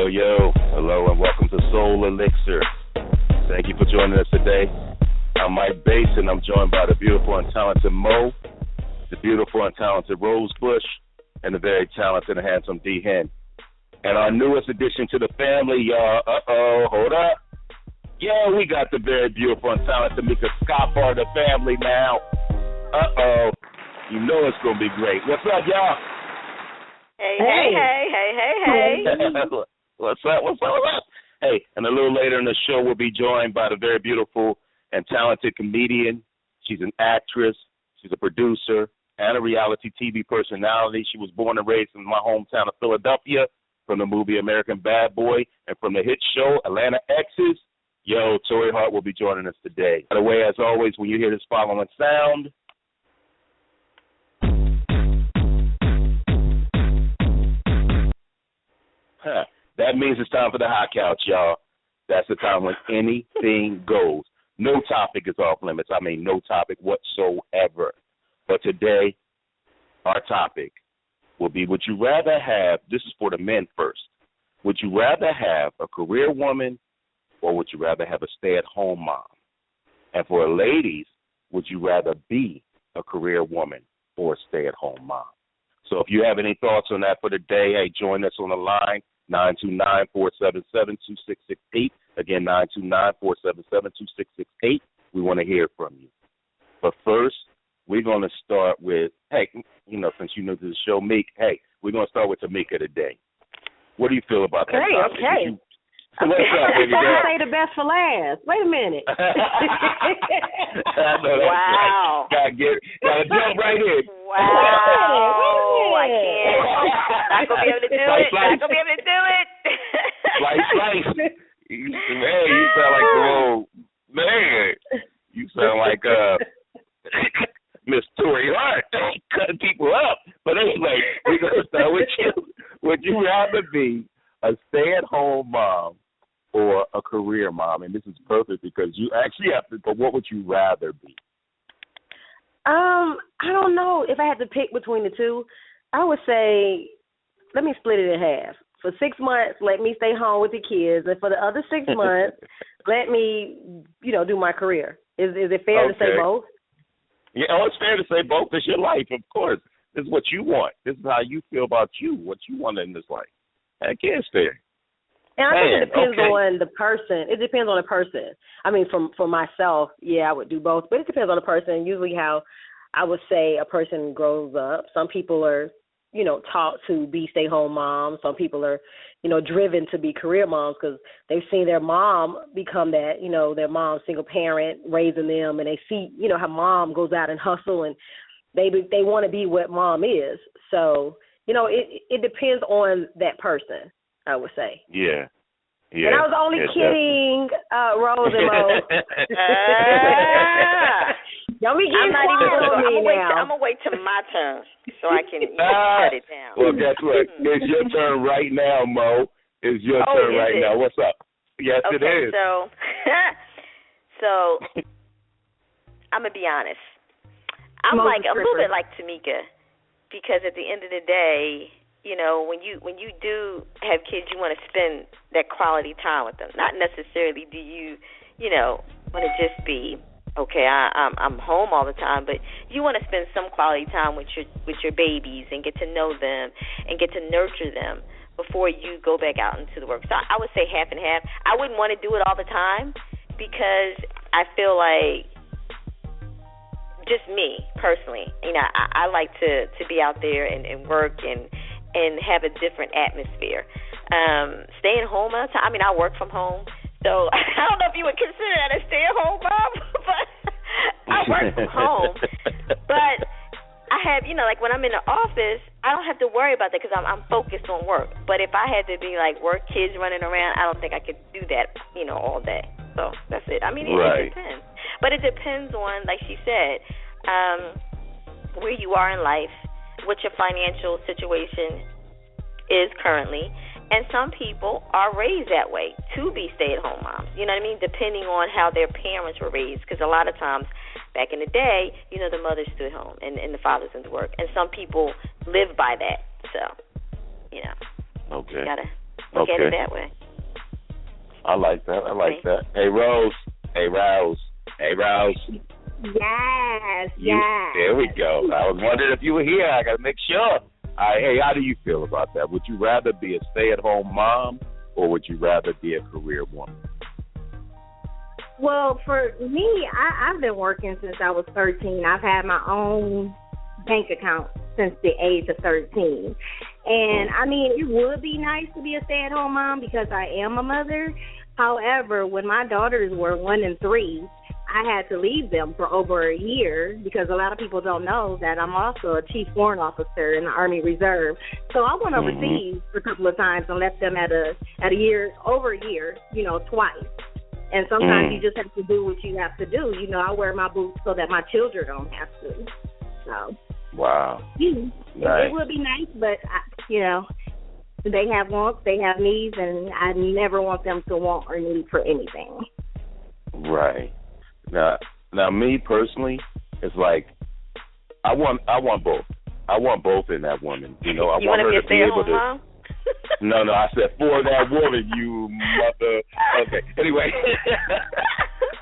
Yo, hello and welcome to Soul Elixir. Thank you for joining us today. I'm Mike Bass and I'm joined by the beautiful and talented Mo, the beautiful and talented Rose Bush, and the very talented and handsome D. Hen. And our newest addition to the family, y'all, hold up. Yo, we got the very beautiful and talented Tamika Scott part of the family now. You know it's going to be great. What's up, y'all? Hey. What's up? Hey, and a little later in the show, we'll be joined by the very beautiful and talented comedian. She's an actress. She's a producer and a reality TV personality. She was born and raised in my hometown of Philadelphia from the movie American Bad Boy and from the hit show Atlanta Exes. Yo, Torrei Hart will be joining us today. By the way, as always, when you hear this following sound, that means it's time for the hot couch, y'all. That's the time when anything goes. No topic is off limits. I mean, no topic whatsoever. But today, our topic will be, would you rather have, this is for the men first, would you rather have a career woman or would you rather have a stay-at-home mom? And for the ladies, would you rather be a career woman or a stay-at-home mom? So if you have any thoughts on that for the day, hey, join us on the line, 929-477-2668. Again, 929-477-2668. We want to hear from you. But first, we're going to start with, hey, you know, since you know the show, Meek, hey, we're going to start with Tamika today. What do you feel about that topic? Okay. What's up, baby girl? Say the best for last. Wait a minute. I know that's wow. Right. Gotta jump right in. Wow. I can't. Not going to be able to do it. Not going to be able to do it. Slice. Man, you sound like the old man. You sound like Miss Torrei Hart, cutting people up. But anyway, we're going to start with you. Would you rather be a stay-at-home mom or a career mom? And this is perfect because you actually have to, but what would you rather be? I don't know. If I had to pick between the two, I would say, let me split it in half. For 6 months, let me stay home with the kids. And for the other 6 months, let me, do my career. Is it fair to say both? Yeah, it's fair to say both. It's your life, of course. This is what you want. This is how you feel about you, what you want in this life. Heck, yeah, it's fair. And I think it depends on the person. It depends on the person. I mean, for myself, yeah, I would do both. But it depends on the person. Usually how I would say a person grows up. Some people are, taught to be stay-home moms. Some people are, driven to be career moms because they've seen their mom become that, their mom, single parent, raising them. And they see, how mom goes out and hustle and they want to be what mom is. So, it depends on that person, I would say. Yeah. And I was only kidding, Rose and Mo. Don't be getting quiet on me now. I'm going to wait till my turn so I can cut it down. Well, guess what? It's your turn right now, Mo. It's your turn right now. What's up? Yes, it is. So I'm going to be honest. I'm a little bit like Tamika because at the end of the day, when you do have kids, you want to spend that quality time with them. Not necessarily do you want to just be, okay, I'm home all the time, but you want to spend some quality time with your babies and get to know them and get to nurture them before you go back out into the work. So I would say half and half. I wouldn't want to do it all the time because I feel like, just me personally, I like to be out there and work and have a different atmosphere. Staying home all the time, I work from home, so I don't know if you would consider that a stay-at-home mom, but I work from home. But I have, like when I'm in the office, I don't have to worry about that because I'm focused on work. But if I had to be like work, kids running around, I don't think I could do that, all day. So that's it. It depends. But it depends on, like she said, where you are in life, what your financial situation is currently. And some people are raised that way to be stay-at-home moms. You know what I mean? Depending on how their parents were raised. Because a lot of times back in the day, the mother stood home and the fathers went to work. And some people live by that. So, Okay. look at it that way. I like that. Hey, Rose. Hey, Rouse. Yes. There we go. I was wondering if you were here. I got to make sure. Hey, how do you feel about that? Would you rather be a stay-at-home mom or would you rather be a career woman? Well, for me, I've been working since I was 13. I've had my own bank account since the age of 13. And, I mean, it would be nice to be a stay-at-home mom because I am a mother. However, when my daughters were 1 and 3, I had to leave them for over a year because a lot of people don't know that I'm also a chief warrant officer in the Army Reserve. So I went overseas a couple of times and left them at a year, over a year, twice. And sometimes you just have to do what you have to do. I wear my boots so that my children don't have to. So. Wow. It would be nice, but, they have wants, they have needs, and I never want them to want or need for anything. Right. Now, me personally, it's like I want both. I want both in that woman. I want her to be able to. Mom? No, I said for that woman, you mother. Okay. Anyway,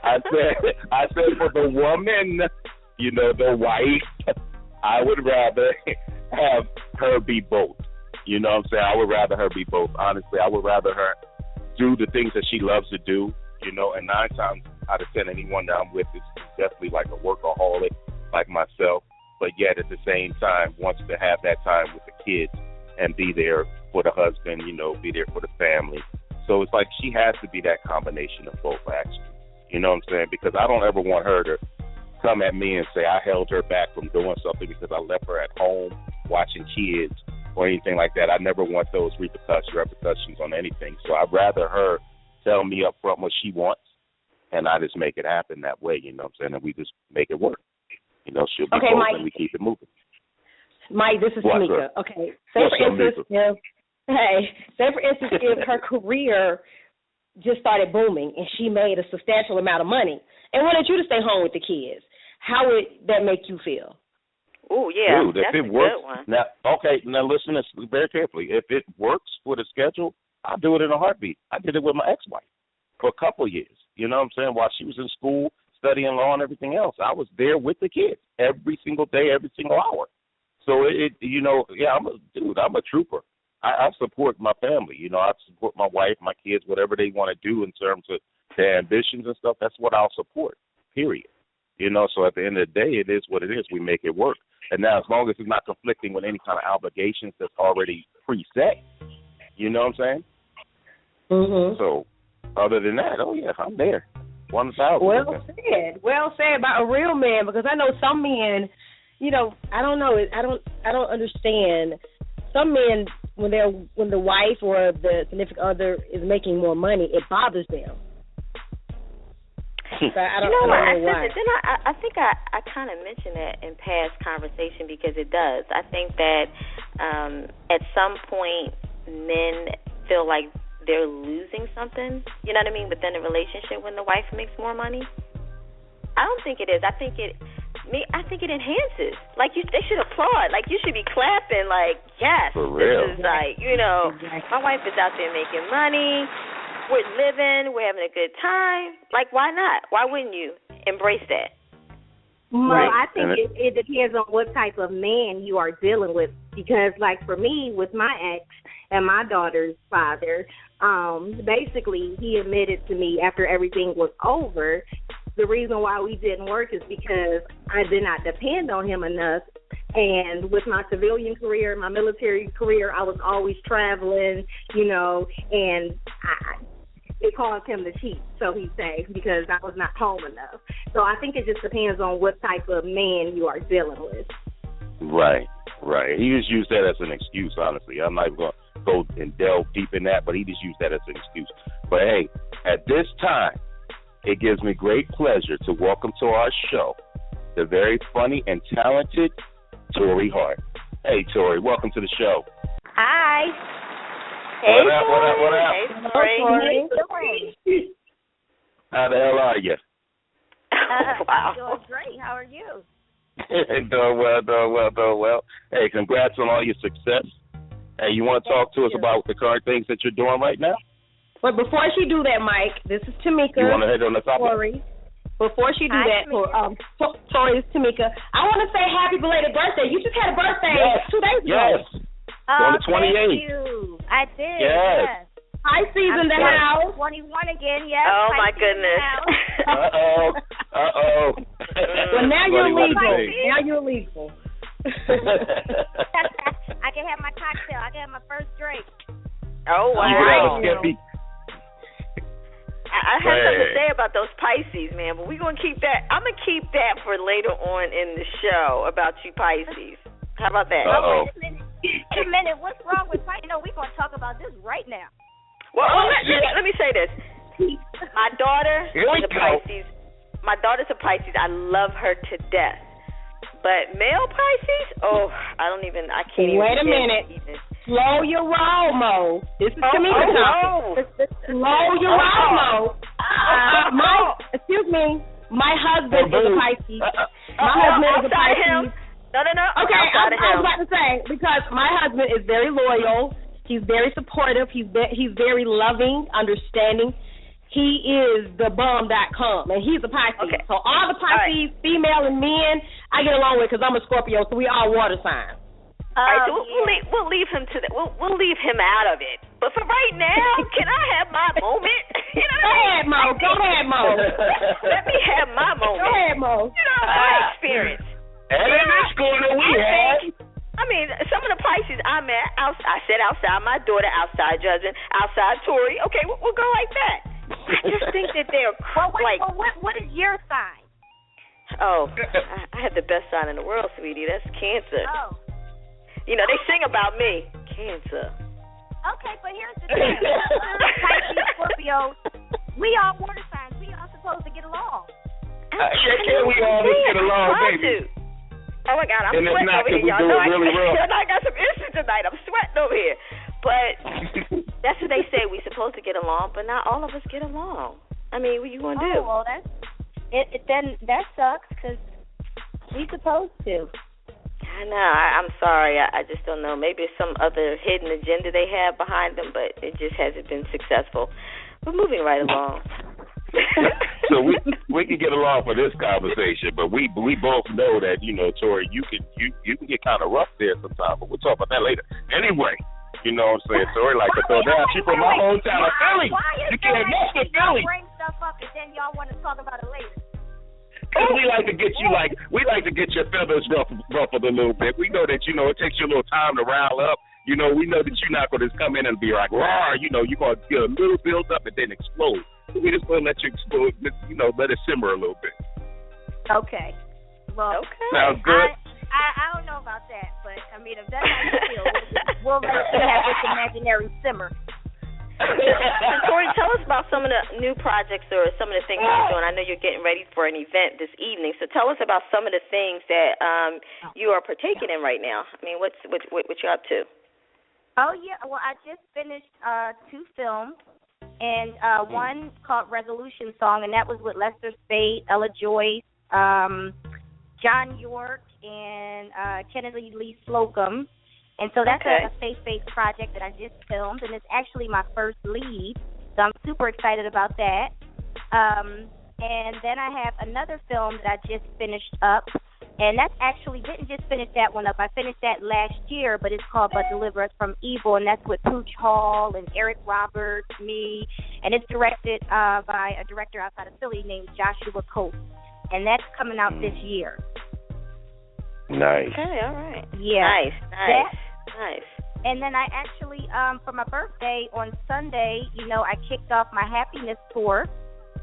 I said for the woman, the wife, I would rather have her be both. You know what I'm saying? I would rather her be both. Honestly, I would rather her do the things that she loves to do, and 9 times out of 10, anyone that I'm with is definitely like a workaholic like myself, but yet at the same time wants to have that time with the kids and be there for the husband, be there for the family. So it's like she has to be that combination of both, actually. You know what I'm saying? Because I don't ever want her to come at me and say I held her back from doing something because I left her at home watching kids or anything like that. I never want those repercussions on anything. So I'd rather her tell me up front what she wants, and I just make it happen that way, you know what I'm saying? And we just make it work. She'll be both, Mike, and we keep it moving. Mike, this is Tamika. Okay. Say for instance, if her career just started booming and she made a substantial amount of money and wanted you to stay home with the kids, how would that make you feel? Oh, yeah. Dude, that's if it a works, good one. Now listen to this very carefully. If it works for the schedule, I'll do it in a heartbeat. I did it with my ex-wife for a couple of years. You know what I'm saying? While she was in school, studying law and everything else, I was there with the kids every single day, every single hour. So I'm a trooper. I support my family. I support my wife, my kids, whatever they want to do in terms of their ambitions and stuff. That's what I'll support, period. So at the end of the day, it is what it is. We make it work. And now as long as it's not conflicting with any kind of obligations that's already preset, you know what I'm saying? Mm-hmm. So other than that, I'm there. 1,000. Well said by a real man, because I know some men, I don't know, I don't understand. Some men, when the wife or the significant other is making more money, it bothers them. So I don't know why. I think I kind of mentioned that in past conversation because it does. I think that at some point men feel like they're losing something, you know what I mean, within a relationship when the wife makes more money. I don't think it is. I think it enhances. Like they should applaud. Like you should be clapping. Like yes, for real. This is like my wife is out there making money. We're living. We're having a good time. Like why not? Why wouldn't you embrace that? Well, I think it depends on what type of man you are dealing with. Because, like, for me, with my ex and my daughter's father, basically he admitted to me after everything was over, the reason why we didn't work is because I did not depend on him enough. And with my civilian career, my military career, I was always traveling, and it caused him to cheat, so he say, because I was not home enough. So I think it just depends on what type of man you are dealing with. Right. He just used that as an excuse, honestly. I'm not even going to go and delve deep in that, but he just used that as an excuse. But, hey, at this time, it gives me great pleasure to welcome to our show the very funny and talented Torrei Hart. Hey, Torrei, welcome to the show. Hi. Hey, what up? Hey, Torrei. How the hell are you? Wow. Doing great. How are you? Doing well. Hey, congrats on all your success. Hey, you want to talk to us about the current things that you're doing right now? But before she do that, Mike, this is Tamika. You want to hit on the topic? Torrei. Before she do that, Torrei, is Tamika. I want to say happy belated birthday. You just had a birthday 2 days ago. Yes. On the 28th. Thank you. I did. Yes. Pisces in the house. 21 again, yes. Oh, Pisces my goodness. Uh-oh. Well, now you're legal. Now you're legal. I can have my cocktail. I can have my first drink. Oh, wow. You can have a Skippy. I have something to say about those Pisces, man, but we're going to keep that. I'm going to keep that for later on in the show about you Pisces. How about that? Uh-oh. Wait a minute. What's wrong with Pisces? No, we're going to talk about this right now. Well, let me say this. My daughter is a Pisces. My daughter's a Pisces. I love her to death. But male Pisces? Oh, I can't even. Wait a minute. Slow your roll, Mo. This is Tamika talking. Slow your roll, Mo. Excuse me. My husband is a Pisces. My husband is a Pisces. No. Okay, I was about to say, because my husband is very loyal. He's very supportive. He's very loving, understanding. He is the bum.com, and he's a Pisces. Okay. So all the Pisces, female and men, I get along with because I'm a Scorpio, so we all water signs. All right, so we'll leave him to that. We'll leave him out of it. But for right now, can I have my moment? You know what I mean? Go ahead, Mo. Let me have my moment. Go ahead, Mo. You know, my experience. And in this corner we had. I mean, some of the Pisces I met, I said outside my daughter, outside Judgment, outside Torrei. Okay, we'll go like that. I just think that they're what is your sign? Oh, I have the best sign in the world, sweetie. That's Cancer. Oh. You know, they sing about me. Cancer. Okay, but here's the thing. Pisces, Scorpio, we all water signs. We all supposed to get along. Can we all get along, baby? Oh, my God, I'm and sweating over here. Y'all know I got some issues tonight. I'm sweating over here. But that's what they say. We're supposed to get along, but not all of us get along. I mean, what you going to do? Oh, well, then that sucks because we supposed to. I know. I'm sorry. I just don't know. Maybe it's some other hidden agenda they have behind them, but it just hasn't been successful. We're moving right along. So we can get along for this conversation, but we both know that, you know, Torrei, you can get kind of rough there sometimes, but we'll talk about that later. Anyway, you know what I'm saying? Torrei like to throw down. She's from my hometown of Philly. You can't mess with Philly. Y'all bring stuff up and then y'all want to talk about it later. Because we like to get your feathers ruffled a little bit. We know that, you know, it takes you a little time to rile up. You know, we know that you're not going to come in and be like, "Rawr," you know, you're going to get a little build up and then explode. So we just going to let you explode, you know, let it simmer a little bit. Okay. Well, sounds good. I don't know about that, but, I mean, if that's how you feel, we'll let you have this imaginary simmer. Torrei, tell us about some of the new projects or some of the things you're doing. I know you're getting ready for an event this evening, so tell us about some of the things that you are partaking in right now. I mean, what you're up to? Oh, yeah. Well, I just finished 2 films, and one called Resolution Song, and that was with Lester Spade, Ella Joyce, John York, and Kennedy Lee Slocum. And so that's a faith-based project that I just filmed, and it's actually my first lead, so I'm super excited about that. And then I have another film that I just finished up, and that's actually didn't just finish that one up. I finished that last year, but it's called But Deliver Us from Evil, and that's with Pooch Hall and Eric Roberts, me, and it's directed by a director outside of Philly named Joshua Coates, and that's coming out this year. Nice. Okay, all right. Yeah. Nice. And then I actually, for my birthday on Sunday, you know, I kicked off my Happiness Tour,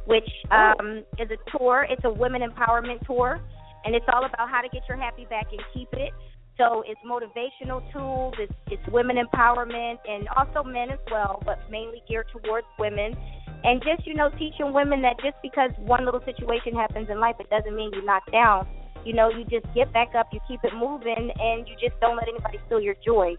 which is a tour. It's a women empowerment tour, and it's all about how to get your happy back and keep it. So it's motivational tools, it's women empowerment, and also men as well, but mainly geared towards women. And just, you know, teaching women that just because one little situation happens in life, it doesn't mean you're knocked down. You know, you just get back up, you keep it moving, and you just don't let anybody steal your joy.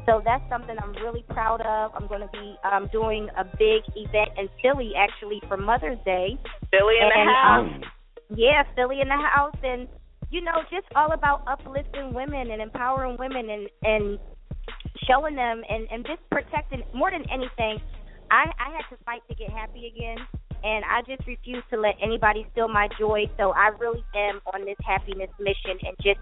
So that's something I'm really proud of. I'm going to be doing a big event in Philly, actually, for Mother's Day. Philly in the house. Yeah, Philly in the house. And, you know, just all about uplifting women and empowering women and showing them and just protecting, more than anything, I had to fight to get happy again, and I just refuse to let anybody steal my joy. So I really am on this happiness mission and just,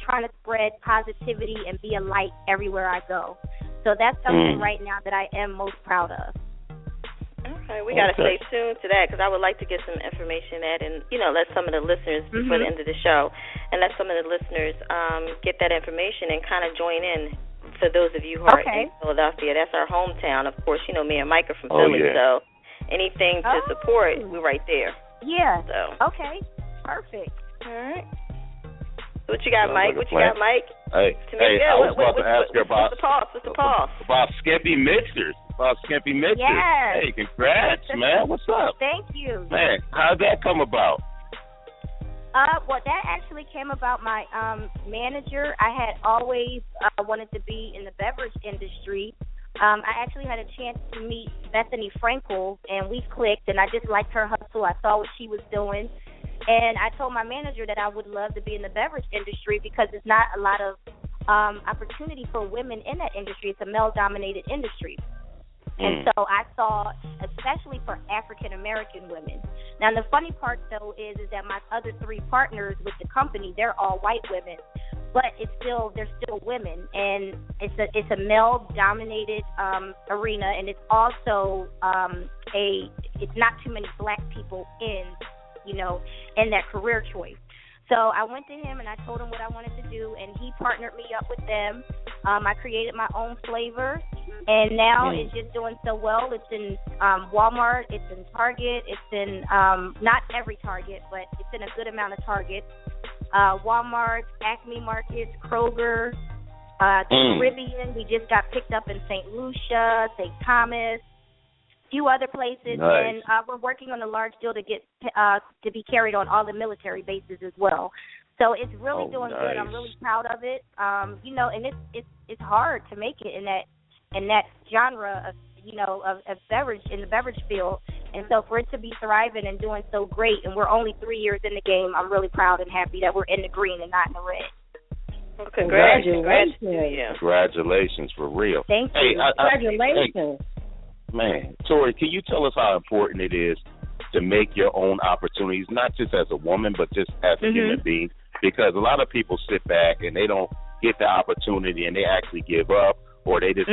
trying to spread positivity and be a light everywhere I go. So that's something right now that I am most proud of. Okay, we got to stay tuned to that because I would like to get some information at and, let some of the listeners before the end of the show and let some of the listeners get that information and kind of join in for those of you who are in Philadelphia. That's our hometown. Of course, me and Mike are from Philly, so anything to support, we're right there. Yeah. So. Okay, perfect. All right. What you got, Mike? What you got, Mike? Hey, I was about to ask her about what's the pulse? About Skimpy Mixers. Yes. Hey, congrats, man. What's up? Thank you. Man, how'd that come about? Well, that actually came about my manager. I had always wanted to be in the beverage industry. I actually had a chance to meet Bethany Frankel, and we clicked, and I just liked her hustle. I saw what she was doing. And I told my manager that I would love to be in the beverage industry because there's not a lot of opportunity for women in that industry. It's a male-dominated industry. And so I saw, especially for African-American women. Now, the funny part, though, is that my other three partners with the company, they're all white women. But they're still women. And it's a male-dominated arena, and it's also it's not too many black people in that career choice. So I went to him and I told him what I wanted to do, and he partnered me up with them. I created my own flavor, and now it's just doing so well. It's in Walmart, it's in Target, it's in not every Target, but it's in a good amount of Targets. Walmart, Acme Markets, Kroger, the Caribbean. We just got picked up in St. Lucia, St. Thomas, few other places, and we're working on a large deal to get to be carried on all the military bases as well. So it's really doing good. I'm really proud of it. And it's hard to make it in that genre of beverage, in the beverage field. And so for it to be thriving and doing so great, and we're only 3 years in the game, I'm really proud and happy that we're in the green and not in the red. Well, congratulations. Congratulations, for real. Thank you. Congratulations. Man, Torrei, can you tell us how important it is to make your own opportunities, not just as a woman, but just as a human being? Because a lot of people sit back and they don't get the opportunity and they actually give up, or they just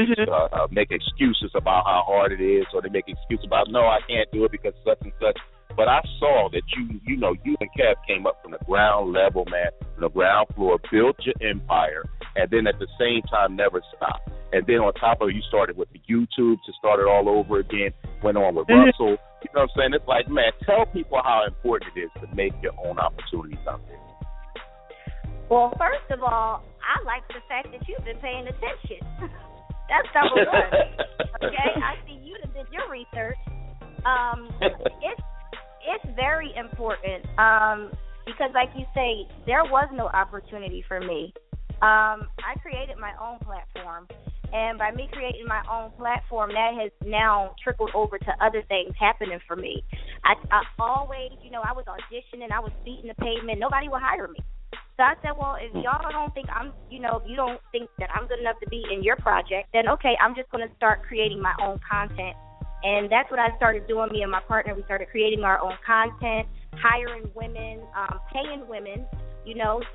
make excuses about how hard it is, or they make excuses about, no, I can't do it because such and such. But I saw that you and Kev came up from the ground level, man, from the ground floor, built your empire, and then at the same time never stopped. And then on top of it, you started with the YouTube to start it all over again, went on with Russell. You know what I'm saying? It's like, man, tell people how important it is to make your own opportunities out there. Well, first of all, I like the fact that you've been paying attention. That's number one. Okay? I see you did your research. It's very important because, like you say, there was no opportunity for me. I created my own platform, and by me creating my own platform, that has now trickled over to other things happening for me. I always, I was auditioning, I was beating the pavement, nobody would hire me. So I said, well, if y'all don't think if you don't think that I'm good enough to be in your project, then okay, I'm just going to start creating my own content. And that's what I started doing. Me and my partner, we started creating our own content, hiring women, paying women,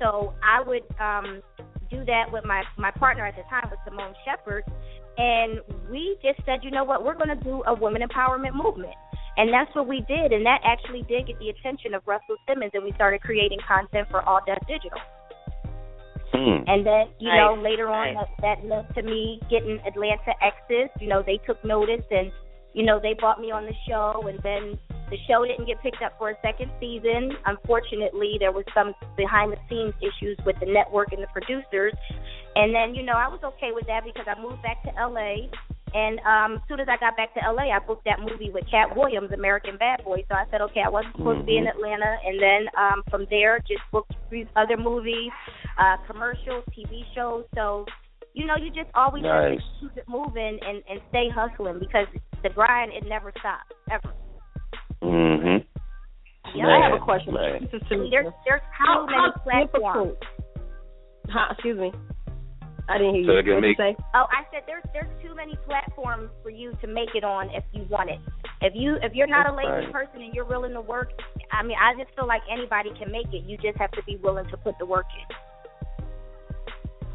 So I would do that with my partner at the time, was Simone Shepard. And we just said, you know what, we're going to do a women empowerment movement. And that's what we did. And that actually did get the attention of Russell Simmons, and we started creating content for All Deaf Digital. And then, later on, that led to me getting Atlanta X's. They took notice, and they brought me on the show, and then the show didn't get picked up for a second season. Unfortunately, there was some behind-the-scenes issues with the network and the producers. And then, I was okay with that because I moved back to L.A., and as soon as I got back to L.A., I booked that movie with Cat Williams, American Bad Boy. So I said, okay, I wasn't supposed to be in Atlanta. And then from there, just booked these other movies, commercials, TV shows. So, you just always have to keep it moving and stay hustling because the grind, it never stops, ever. Yeah, I have a question. There's too many platforms. Excuse me. I didn't hear you. What did you say? Oh, I said there's too many platforms for you to make it on if you want it. If you're not a lazy person and you're willing to work, I mean, I just feel like anybody can make it. You just have to be willing to put the work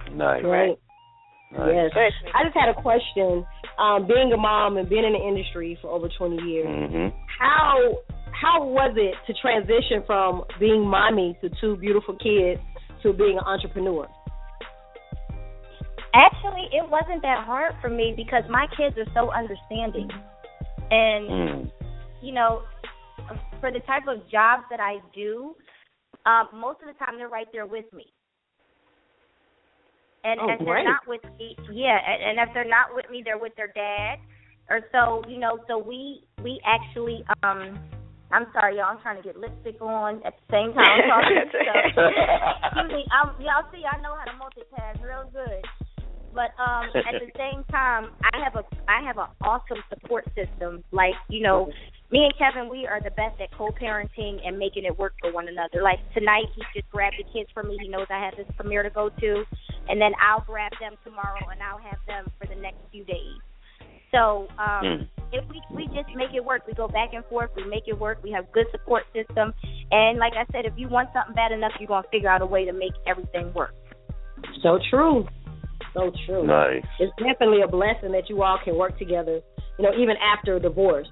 in. Nice. Right. Nice. Yes. I just had a question. Being a mom and being in the industry for over 20 years, how was it to transition from being mommy to 2 beautiful kids to being an entrepreneur? Actually, it wasn't that hard for me because my kids are so understanding. And, you know, for the type of jobs that I do, most of the time they're right there with me. And if they're not with me, and if they're not with me, they're with their dad. Or so, you know, so we actually, I'm sorry, y'all, I'm trying to get lipstick on at the same time I'm talking. Excuse me, y'all see, I know how to multitask real good. But at the same time, I have an awesome support system. Like, you know, me and Kevin, we are the best at co-parenting and making it work for one another. Like tonight, he just grabbed the kids for me. He knows I have this premiere to go to, and then I'll grab them tomorrow, and I'll have them for the next few days. So if we just make it work, we go back and forth, we make it work. We have good support system, and like I said, if you want something bad enough, you're gonna figure out a way to make everything work. So true. So true. Nice. It's definitely a blessing that you all can work together, you know, even after a divorce.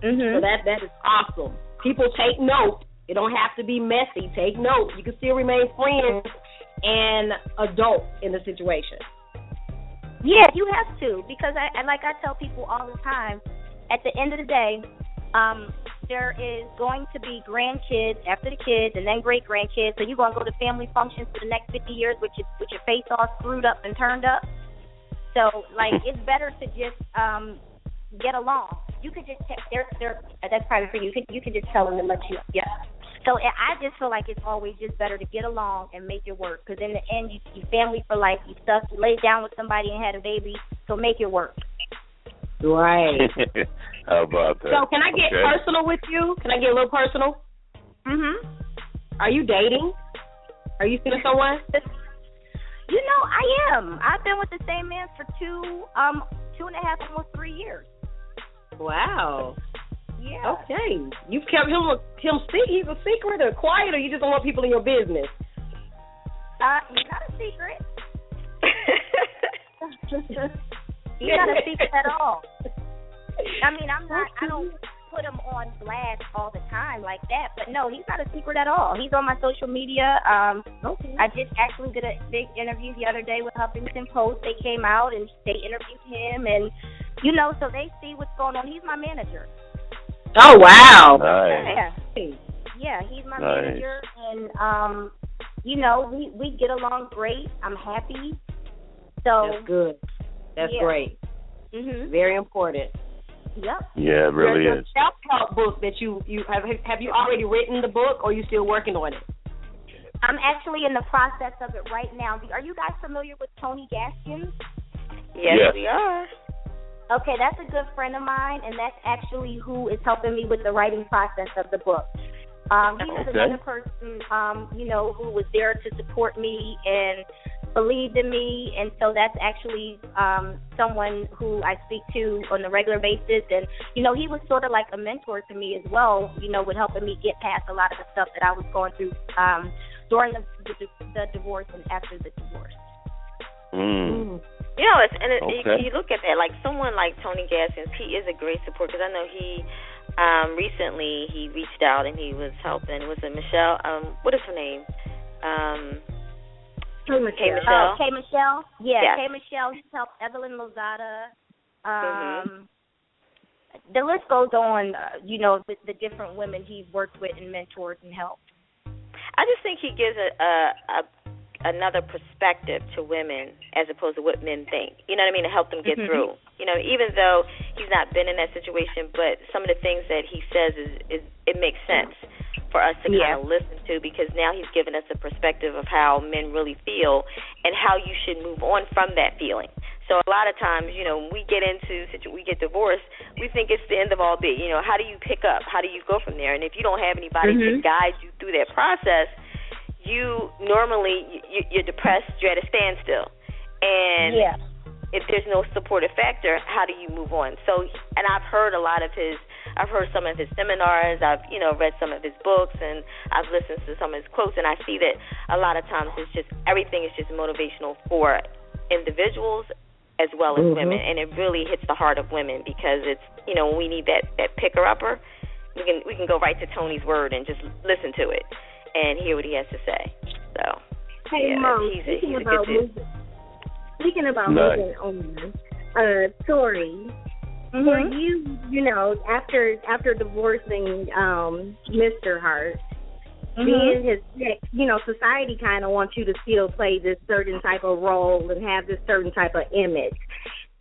So that is awesome. People take note. It don't have to be messy. Take note. You can still remain friends and adults in the situation. Yeah, you have to, because like I tell people all the time, at the end of the day, there is going to be grandkids after the kids and then great-grandkids, so you're going to go to family functions for the next 50 years with your face all screwed up and turned up. So, like, it's better to just get along. You could just that's probably for you. You can just tell them to let you, So I just feel like it's always just better to get along and make it work, because in the end, you family for life. You lay down with somebody and had a baby, so make it work. Right. How about that? So can I get personal with you? Can I get a little personal? Are you dating? Are you seeing someone? You know, I am. I've been with the same man for 2.5, almost 3 years. Wow. Yeah. Okay. You've kept him he's a secret or quiet, or you just don't want people in your business? He's not a secret. He's not a secret at all. I mean, I don't put him on blast all the time like that, but no, he's not a secret at all. He's on my social media. I just actually did a big interview the other day with Huffington Post. They came out and they interviewed him, and, you know, so they see what's going on. He's my manager. Oh, wow. Nice. Yeah, he's my manager, and, you know, we get along great. I'm happy. So that's good. That's great. Very important. Yep. Yeah, it really is. The self-help book that you have you already written the book, or are you still working on it? I'm actually in the process of it right now. Are you guys familiar with Tony Gaskins? Yes, we are. Okay, that's a good friend of mine, and that's actually who is helping me with the writing process of the book. He was another person, you know, who was there to support me and believed in me, and so that's actually someone who I speak to on a regular basis. And, you know, he was sort of like a mentor to me as well, you know, with helping me get past a lot of the stuff that I was going through during the divorce and after the divorce. You know, you look at that, like someone like Tony Gaskins, he is a great support, because I know he recently he reached out and he was helping. Was it Michelle? What is her name? K. Michelle. K. Michelle. Yeah, yes. K. Michelle. He's helped Evelyn Lozada. The list goes on. You know, the different women he's worked with and mentored and helped. I just think he gives another perspective to women as opposed to what men think. You know what I mean? To help them get through. You know, even though he's not been in that situation, but some of the things that he says is it makes sense for us to kind of listen to, because now he's given us a perspective of how men really feel and how you should move on from that feeling. So a lot of times, you know, when we get divorced, we think it's the end of all be. You know, how do you pick up? How do you go from there? And if you don't have anybody to guide you through that process, you normally you're depressed, you're at a standstill. And if there's no supportive factor, how do you move on? So, and I've heard some of his seminars, I've, read some of his books, and I've listened to some of his quotes, and I see that a lot of times everything is just motivational for individuals as well as women, and it really hits the heart of women, because it's, when we need that picker-upper, we can go right to Tony's word and just listen to it and hear what he has to say. So, hey, Mom, speaking about moving on, Torrei, for you, after divorcing Mr. Hart, being his ex, society kind of wants you to still play this certain type of role and have this certain type of image.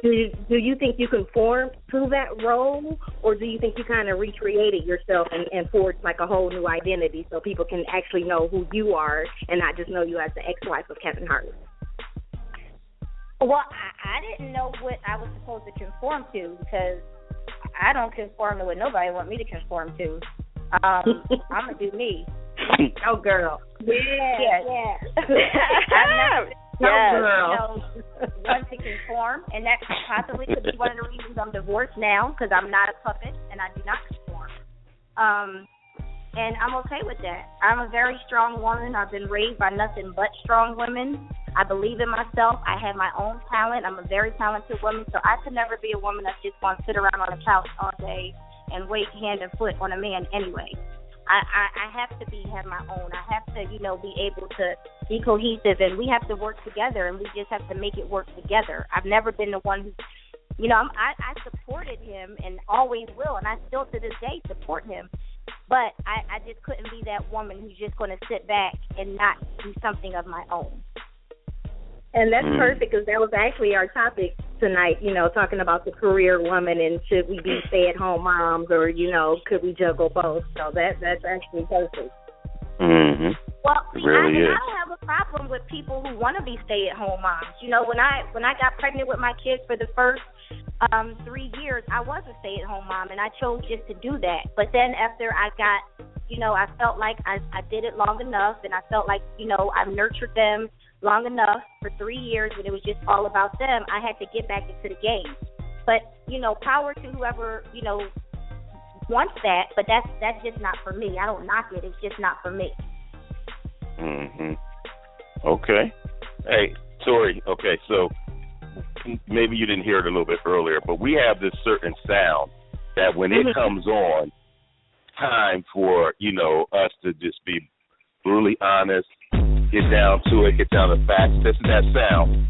Do you think you conform to that role, or do you think you kind of recreated yourself and forged like a whole new identity so people can actually know who you are and not just know you as the ex-wife of Kevin Hart? Well, I didn't know what I was supposed to conform to, because I don't conform to what nobody want me to conform to. I'm going to do me. Oh, girl. Yeah. I've never one to conform, and that possibly could be one of the reasons I'm divorced now, because I'm not a puppet and I do not conform. And I'm okay with that. I'm a very strong woman. I've been raised by nothing but strong women. I believe in myself. I have my own talent. I'm a very talented woman, so I could never be a woman that's just going to sit around on a couch all day and wait hand and foot on a man anyway. I have to have my own. I have to, be able to be cohesive, and we have to work together, and we just have to make it work together. I've never been the one who, I supported him and always will, and I still to this day support him. But I just couldn't be that woman who's just going to sit back and not do something of my own. And that's perfect, because that was actually our topic tonight, talking about the career woman and should we be stay-at-home moms, or, could we juggle both. So that's actually perfect. Mm-hmm. Well, really I don't have a problem with people who want to be stay-at-home moms. When I got pregnant with my kids for the first 3 years, I was a stay-at-home mom, and I chose just to do that. But then after I got, I felt like I did it long enough, and I felt like, I've nurtured them long enough for 3 years when it was just all about them. I had to get back into the game. But, power to whoever, wants that, but that's just not for me. I don't knock it. It's just not for me. Okay. Hey, Torrei, okay, so maybe you didn't hear it a little bit earlier, but we have this certain sound that when it comes on, time for, us to just be brutally honest, get down to it, get down to facts. This is that sound.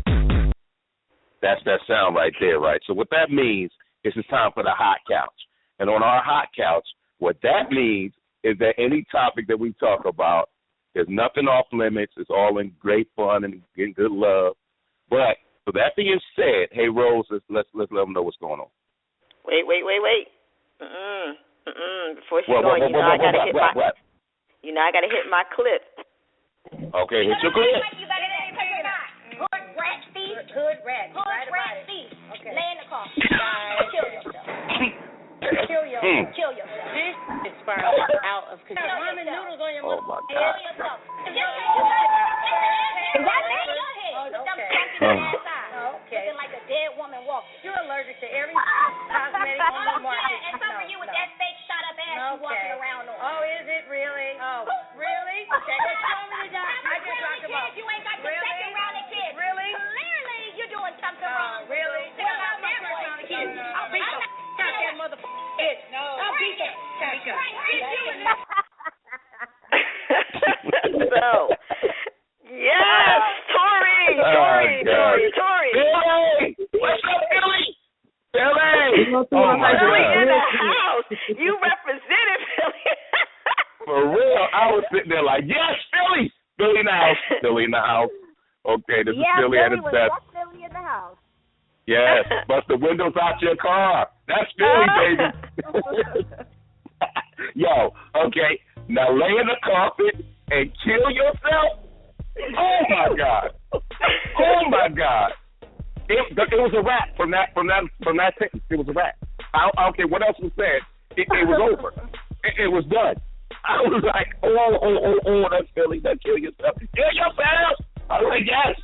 That's that sound right there, right? So what that means is it's time for the hot couch. And on our hot couch, what that means is that any topic that we talk about, there's nothing off limits. It's all in great fun and in good love. But so that being said, hey Rose, let's let them know what's going on. Wait. Before she goes, I gotta hit my clip. Okay, hit your clip. You better hood rat thief. Hood rat thief. Okay. Lay in the car. Kill yourself. Kill yourself. This is spiraling out of control. Ramen noodles on your Oh my God. Kill yourself. Is that in your head? With them funky ass eyes. Okay. Looking like a dead woman walking. You're allergic to every cosmetic on the market. Yeah, and some of you with that fake shot up ass you walking around on. Oh, is it really? Oh, really? Okay, let's show me the doctor. I just talked about. You ain't got the second round of kids. Really? Clearly, you're doing something wrong. Really? What about that round of kids? I'll beat the out that motherfucker. No. I'll beat the Tamika. So, yes, Torrei. Billy! What's up, Billy? Billy! Oh, my Billy God. in the house. You represented Billy. For real, I was sitting there like, yes, Billy! Billy in the house. Billy in the house. Okay, this is Billy at his best. Billy in the house. Yes, bust the windows out your car. That's Billy, baby. Yo, okay, now lay in the carpet and kill yourself? Oh, my God. Oh, my God. It was a wrap from that sentence. It was a wrap. I don't care what else was said. It was over. It was done. I was like, oh, that's Billy. Now kill yourself. Kill yourself. I was like, yes.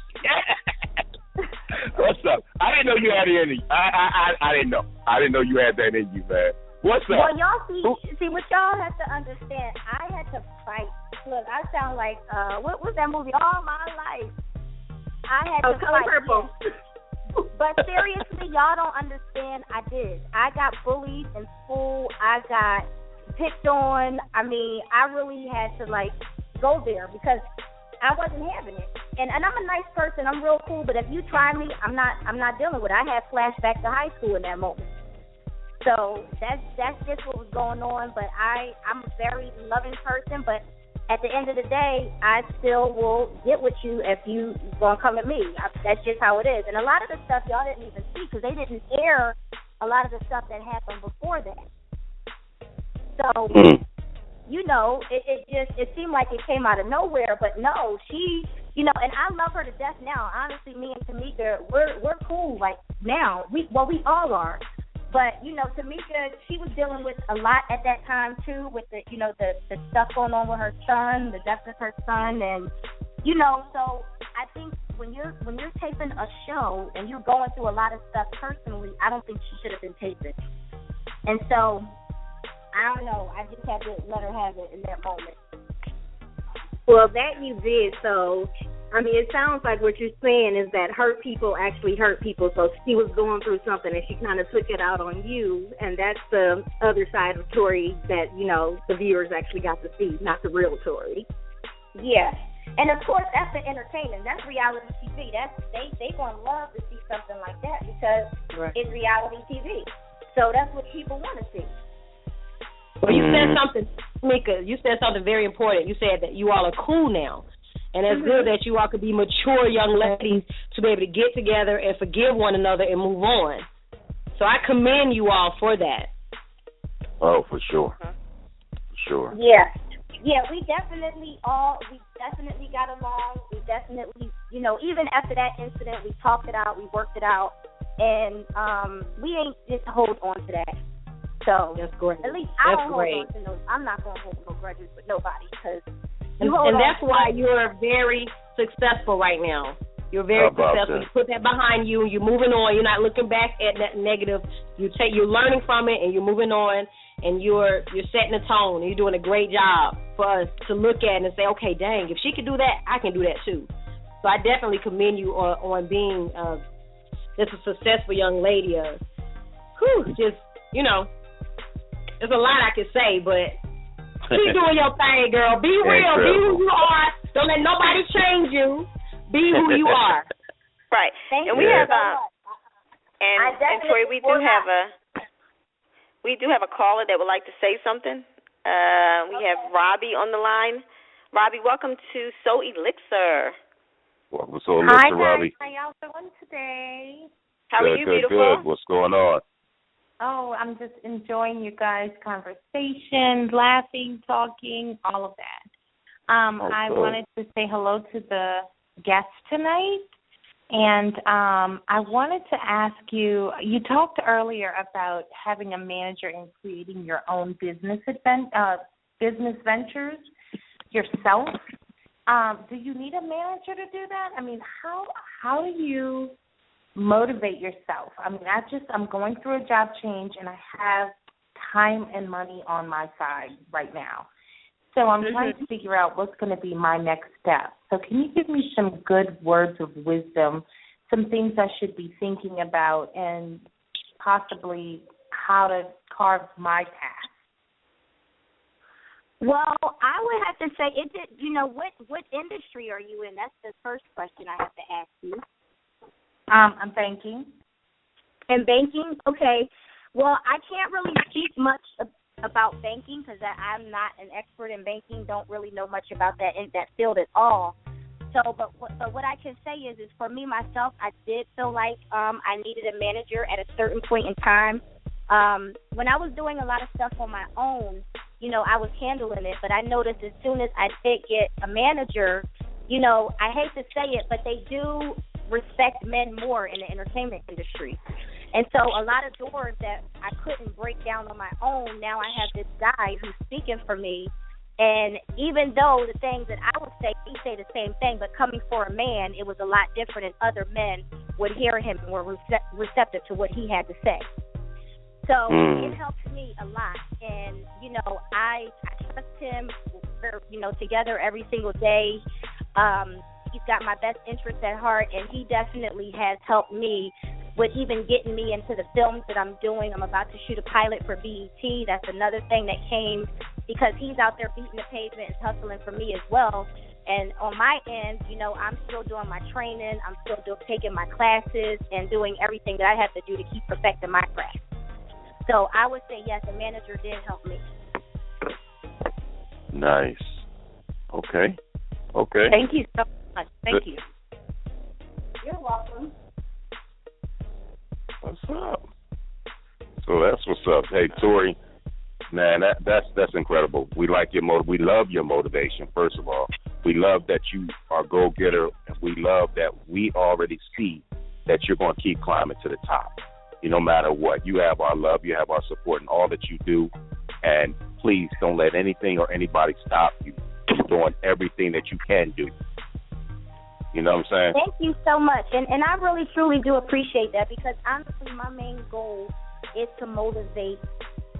you had it in you. I didn't know. I didn't know you had that in you, man. What's up? Well, y'all see what y'all have to understand. I had to fight. Look, I sound like what was that movie? All My Life. I had to Color fight. Purple. But seriously, y'all don't understand. I did. I got bullied in school. I got picked on. I mean, I really had to like go there because I wasn't having it. And I'm a nice person. I'm real cool. But if you try me, I'm not dealing with it. I had flashbacks to high school in that moment. So that's just what was going on. But I'm a very loving person. But at the end of the day, I still will get with you if you gonna come at me. That's just how it is. And a lot of the stuff y'all didn't even see because they didn't air a lot of the stuff that happened before that. So, you know, it seemed like it came out of nowhere. But no, she, you know, and I love her to death now. Honestly, me and Tamika, we're cool. Like now, we all are. But, you know, Tamika, she was dealing with a lot at that time, too, with the, you know, the stuff going on with her son, the death of her son. And, you know, so I think when you're taping a show and you're going through a lot of stuff personally, I don't think she should have been taping. And so, I don't know. I just had to let her have it in that moment. Well, that you did, so I mean, it sounds like what you're saying is that hurt people actually hurt people. So she was going through something and she kind of took it out on you. And that's the other side of Torrei that, you know, the viewers actually got to see, not the real Torrei. Yeah. And, of course, that's the entertainment. That's reality TV. They going to love to see something like that because it's reality TV. So that's what people want to see. Well, you said something, Tamika. You said something very important. You said that you all are cool now. And it's good that you all could be mature young ladies to be able to get together and forgive one another and move on. So I commend you all for that. Oh, for sure. For sure. Yeah. Yeah, we definitely got along. We definitely, you know, even after that incident, we talked it out, we worked it out, and we ain't just hold on to that. So that's great. At least I don't hold on to no. I'm not going to hold no grudges with nobody because. And that's why you're very successful right now. You're very successful. You put that behind you. You're moving on. You're not looking back at that negative. You're learning from it, and you're moving on, and you're setting the tone. And you're doing a great job for us to look at and say, okay, dang, if she can do that, I can do that too. So I definitely commend you on being just a successful young lady. Just, you know, there's a lot I could say, but. Keep doing your thing, girl. Be real. Be who you are. Don't let nobody change you. Be who you are. Right. And we have and Torrei, we do have a caller that would like to say something. We have Robbie on the line. Robbie, welcome to So Elixir. Welcome to So Elixir, Robbie. How y'all doing today? How are you, beautiful? Good. What's going on? Oh, I'm just enjoying you guys' conversation, laughing, talking, all of that. I wanted to say hello to the guests tonight, and I wanted to ask you, you talked earlier about having a manager and creating your own business ventures yourself. Do you need a manager to do that? I mean, how do you motivate yourself? I mean, I'm going through a job change, and I have time and money on my side right now. So I'm trying to figure out what's going to be my next step. So can you give me some good words of wisdom, some things I should be thinking about, and possibly how to carve my path? Well, I would have to say, what industry are you in? That's the first question I have to ask you. I'm banking. And banking? Okay. Well, I can't really speak much about banking because I'm not an expert in banking, don't really know much about that in that field at all. So, but what I can say is for me, myself, I did feel like I needed a manager at a certain point in time. When I was doing a lot of stuff on my own, I was handling it, but I noticed as soon as I did get a manager, I hate to say it, but they do respect men more in the entertainment industry. And so a lot of doors that I couldn't break down on my own, now I have this guy who's speaking for me. And even though the things that I would say, he say the same thing, but coming for a man, it was a lot different, and other men would hear him and were receptive to what he had to say. So it helps me a lot. And, you know, I trust him. We're, you know, together every single day. He's got my best interest at heart, and he definitely has helped me with even getting me into the films that I'm doing. I'm about to shoot a pilot for BET. That's another thing that came because he's out there beating the pavement and hustling for me as well. And on my end, you know, I'm still doing my training. I'm still taking my classes and doing everything that I have to do to keep perfecting my craft. So I would say, yes, the manager did help me. Nice. Okay. Thank you so much. Thank you. You're welcome. What's up? So that's what's up. Hey, Torrei, man, that's incredible. We like your we love your motivation. First of all, we love that you are a go-getter, and we love that we already see that you're going to keep climbing to the top. No matter what, you have our love, you have our support in all that you do, and please don't let anything or anybody stop you from doing everything that you can do. You know what I'm saying? Thank you so much, and I really truly do appreciate that, because honestly, my main goal is to motivate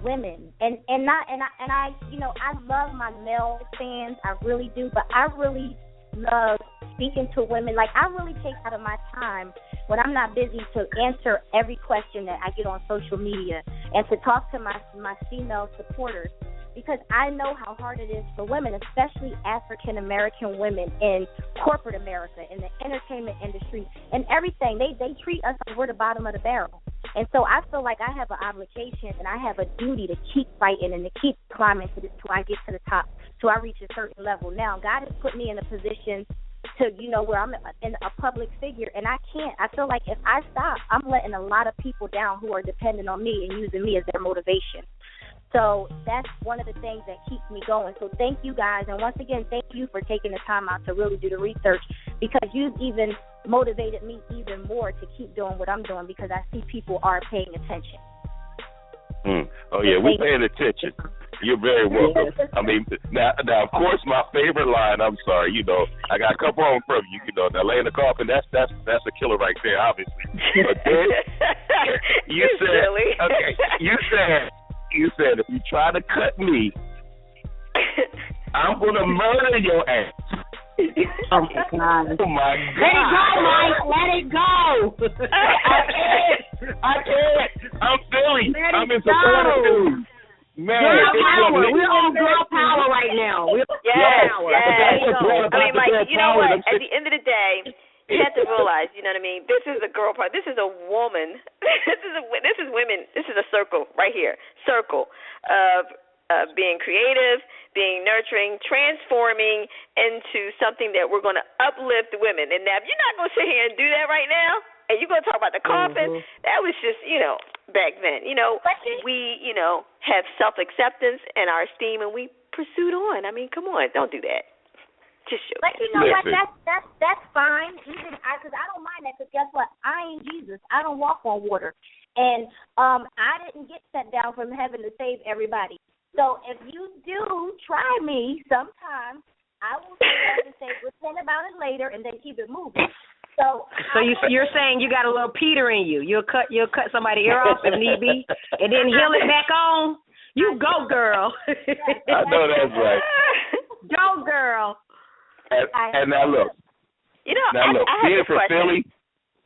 women, and I you know, I love my male fans, I really do, but I really love speaking to women. Like, I really take out of my time when I'm not busy to answer every question that I get on social media and to talk to my female supporters, because I know how hard it is for women, especially African American women in corporate America, in the entertainment industry, and everything. They treat us like we're the bottom of the barrel. And so I feel like I have an obligation and I have a duty to keep fighting and to keep climbing till I get to the top, till I reach a certain level. Now, God has put me in a position to, you know, where I'm in a public figure, and I feel like if I stop, I'm letting a lot of people down who are dependent on me and using me as their motivation. So that's one of the things that keeps me going. So thank you guys, and once again, thank you for taking the time out to really do the research, because you've even motivated me even more to keep doing what I'm doing, because I see people are paying attention. Oh, yeah, we're paying attention. You're very welcome. I mean, now, of course, my favorite line, I'm sorry, you know, I got a couple on from you, you know, now laying the coffin, that's a killer right there, obviously. But then you said, okay, you said if you try to cut me, I'm going to murder your ass. Oh, my God. Oh, my God. Let it go, Mike. Let it go. I can't. I'm Philly. I'm in support of Philly. Man, we're on girl power right now. Yes. I mean, like, you know what? At the end of the day, you have to realize, you know what I mean? This is a girl part. This is a woman. This is women. This is a circle right here. Circle of being creative, being nurturing, transforming into something that we're going to uplift women. And now, if you're not going to sit here and do that right now, and you're going to talk about the coffin, that was just, you know, back then. You know, we, you know, have self-acceptance and our esteem, and we pursued on. I mean, come on, don't do that. Just show But you know what? That's fine. Even because I don't mind that. Because guess what? I ain't Jesus. I don't walk on water, and I didn't get sent down from heaven to save everybody. So if you do try me sometime, I will sit down and say, repent about it later, and then keep it moving. So you're saying you got a little Peter in you. You'll cut somebody's ear off if need be, and then heal it back on. You go, girl. I know that's right. Go, girl. And now look. You know, being from Philly.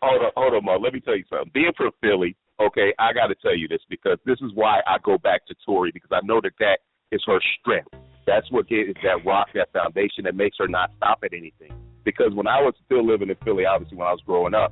Hold on, Mom. Let me tell you something. Being from Philly. Okay, I got to tell you this, because this is why I go back to Torrei, because I know that is her strength. That's what gives that rock, that foundation that makes her not stop at anything. Because when I was still living in Philly, obviously when I was growing up,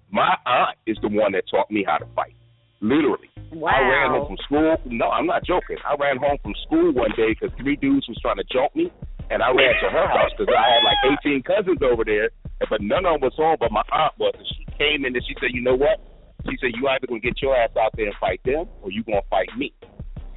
my aunt is the one that taught me how to fight. Literally. Wow. I ran home from school. No, I'm not joking. I ran home from school one day because 3 dudes was trying to jump me, and I ran to her house because I had like 18 cousins over there, but none of them was home, but my aunt was. And she came in and she said, you know what? She said, you either going to get your ass out there and fight them, or you going to fight me.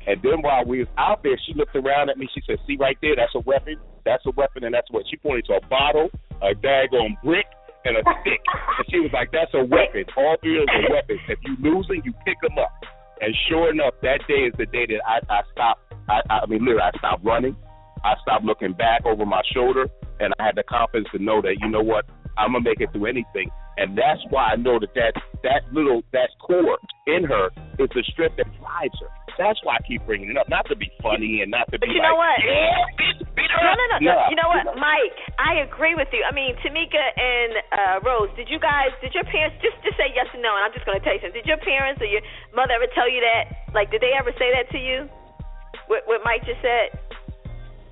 And then while we was out there, she looked around at me. She said, see right there, that's a weapon. That's a weapon, and that's what. She pointed to a bottle, a daggone brick, and a stick. And she was like, that's a weapon. All 3 of them are weapons. If you losing, you pick them up. And sure enough, that day is the day that I stopped. I mean, literally, I stopped running. I stopped looking back over my shoulder, and I had the confidence to know that, you know what, I'm going to make it through anything. And that's why I know that core in her is the strength that drives her. That's why I keep bringing it up, not to be funny and not to be you know what? Yeah, beat her up. No. You know what, Mike? I agree with you. I mean, Tamika and Rose, did your parents just say yes or no? And I'm just going to tell you something. Did your parents or your mother ever tell you that? Like, did they ever say that to you? What Mike just said?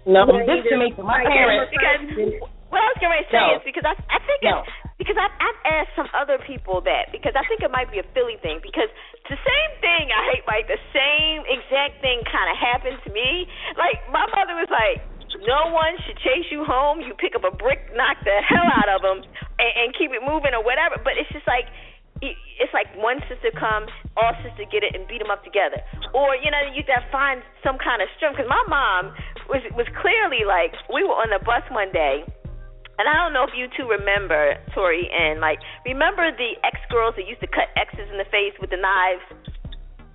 No, this Tamika, my parents. Because what I was going to say is because I think it's because I've asked some other people that because I think it might be a Philly thing because the same thing I hate Mike, the same exact thing kind of happened to me. Like my mother was like, no one should chase you home. You pick up a brick, knock the hell out of them, and keep it moving or whatever. But it's just like one sister comes, all sisters get it and beat them up together. Or, you know, you got to find some kind of strength. Because my mom was clearly like, we were on the bus one day, and I don't know if you two remember, Tori, and like, remember the ex-girls that used to cut X's in the face with the knives?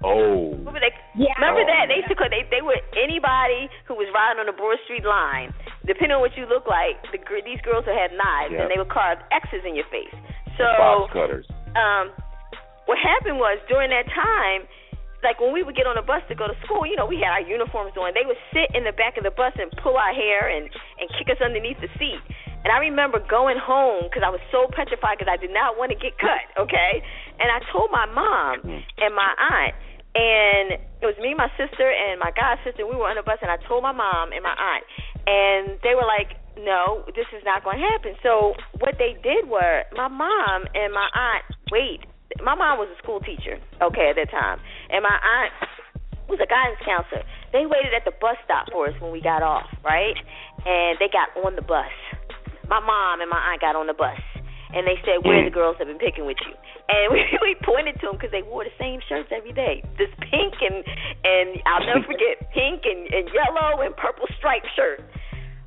Oh. Remember that? They used to cut, they were anybody who was riding on the Broad Street line, depending on what you look like, these girls would have knives, and they would carve X's in your face. So, box cutters. What happened was, during that time, like when we would get on the bus to go to school, you know, we had our uniforms on. They would sit in the back of the bus and pull our hair and kick us underneath the seat. And I remember going home because I was so petrified because I did not want to get cut, okay? And I told my mom and my aunt, and it was me, my sister, and my god sister. We were on the bus, and I told my mom and my aunt, and they were like, no, this is not going to happen. So what they did were my mom and my aunt, my mom was a school teacher, okay, at that time, and my aunt was a guidance counselor. They waited at the bus stop for us when we got off, right? And they got on the bus. My mom and my aunt got on the bus, and they said, where the girls have been picking with you. And we pointed to them because they wore the same shirts every day, this pink and I'll never forget, pink and yellow and purple striped shirt.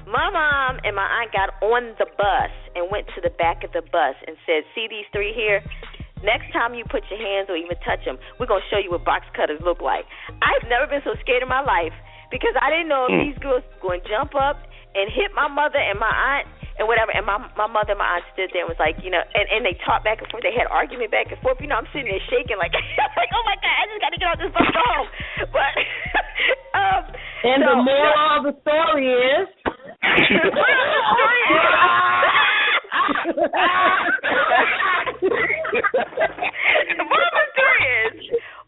My mom and my aunt got on the bus and went to the back of the bus and said, see these three here? Next time you put your hands or even touch them, we're going to show you what box cutters look like. I've never been so scared in my life because I didn't know if these girls were going to jump up and hit my mother and my aunt and whatever. And my mother and my aunt stood there and was like, you know, and they talked back and forth. They had argument back and forth. You know, I'm sitting there shaking like, like oh, my God, I just got to get off this bus go home. But, and the moral of the story is...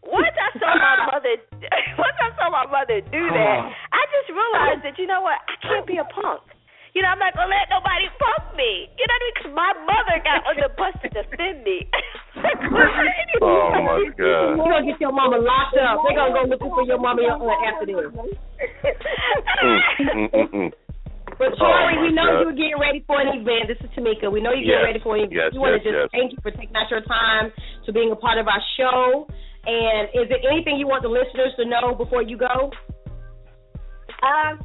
Once I saw my mother do that, I just realized that, you know what, I can't be a punk. You know, I'm not going to let nobody punk me. You know what I mean? Because my mother got on the bus to defend me. Oh, my God. You're going to get your mama locked up. They're going to go looking for your mama after this. But, Tori, we know you're getting ready for an event. This is Tamika. We know you're getting ready for an event. We want to just thank you for taking out your time to being a part of our show. And is there anything you want the listeners to know before you go?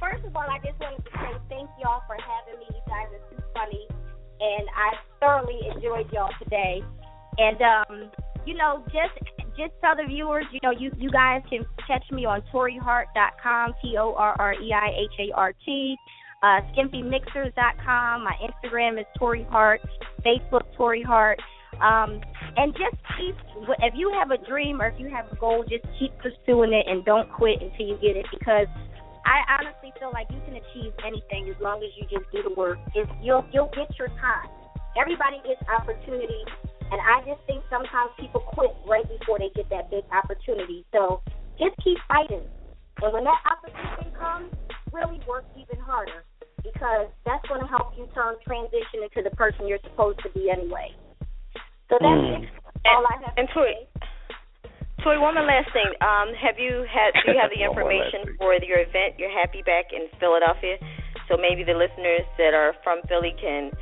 First of all, I just wanted to say thank y'all for having me. You guys are too funny, and I thoroughly enjoyed y'all today. And you know, just tell the viewers, you know, you guys can catch me on TorreiHart.com, TorreiHart, SkimpyMixers.com. My Instagram is Torrei Hart, Facebook Torrei Hart. And just keep, if you have a dream or if you have a goal, just keep pursuing it and don't quit until you get it, because I honestly feel like you can achieve anything as long as you just do the work. You'll get your time. Everybody gets opportunity, and I just think sometimes people quit right before they get that big opportunity. So just keep fighting. And when that opportunity comes, really work even harder, because that's going to help you transition into the person you're supposed to be anyway. So that's all I have to say. Tori, one last thing. Do you have the information for your event, You're Happy, back in Philadelphia? So maybe the listeners that are from Philly can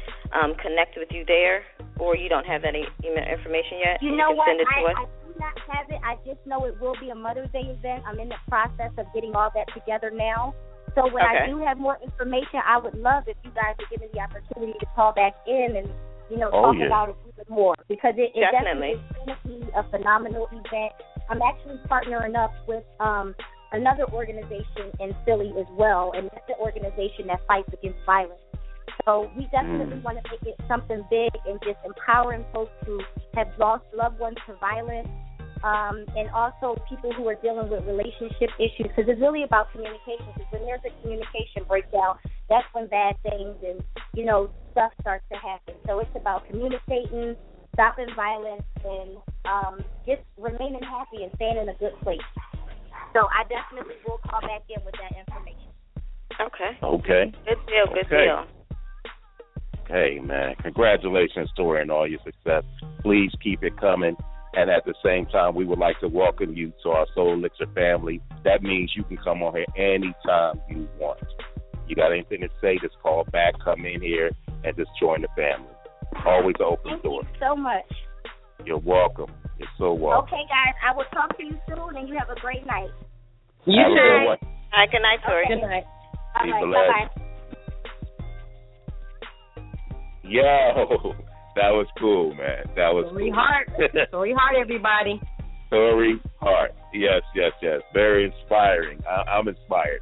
connect with you there, or you don't have that information yet? You know what? Send it to us. I do not have it. I just know it will be a Mother's Day event. I'm in the process of getting all that together now. So when I do have more information, I would love if you guys would give me the opportunity to call back in and, you know, talk about it even more, because it definitely is going to be a phenomenal event. I'm actually partnering up with another organization in Philly as well, and that's the organization that fights against violence. So we definitely want to make it something big and just empowering folks who have lost loved ones to violence, and also people who are dealing with relationship issues, because it's really about communication. Because when there's a communication breakdown, that's when bad things and, stuff starts to happen. So it's about communicating, stopping violence, and just remaining happy and staying in a good place. So I definitely will call back in with that information. Okay. Good deal. Hey, man. Congratulations, Torrei, and all your success. Please keep it coming. And at the same time, we would like to welcome you to our Soul Elixir family. That means you can come on here anytime you want. You got anything to say, just call back, come in here, and just join the family. Always an open door. Thank you so much. You're welcome. You're so welcome. Okay, guys. I will talk to you soon, and you have a great night. You too. All right, good night, Torrei. Good night. All right, bye-bye. Yo, that was cool, man. That was Torrei cool. Hart. Torrei Hart, everybody. Torrei Hart. Yes. Very inspiring. I'm inspired.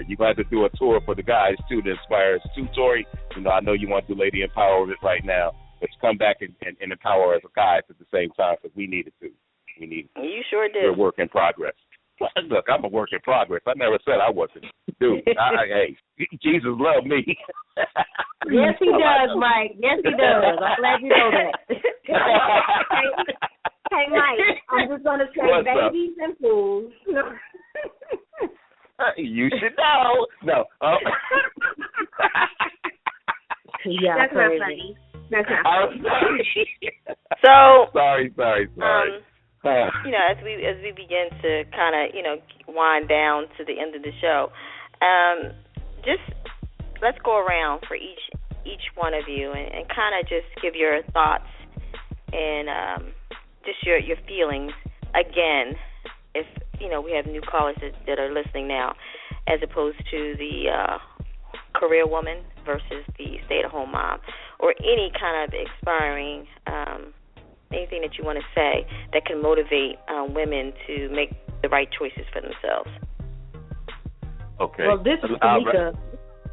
You're going to have to do a tour for the guys, too, to inspire us, too, Torrei. I know you want to do Lady Empowerment right now, but come back and empower us guys at the same time, because we need it, too. You sure did. We're a work in progress. Look, I'm a work in progress. I never said I wasn't. Dude, hey, Jesus loved me. Yes, he does, Mike. Yes, he does. I'm glad you know that. Hey, Mike, I'm just going to say What's babies and fools. You should know. No. Yeah, that's crazy. not funny. That's not funny. So, sorry. As we begin to kind of, wind down to the end of the show, just let's go around for each one of you and kind of just give your thoughts and just your feelings. Again, if we have new callers that are listening now, as opposed to the career woman versus the stay-at-home mom, or any kind of inspiring anything that you want to say that can motivate women to make the right choices for themselves. Okay. Well, this is Tamika.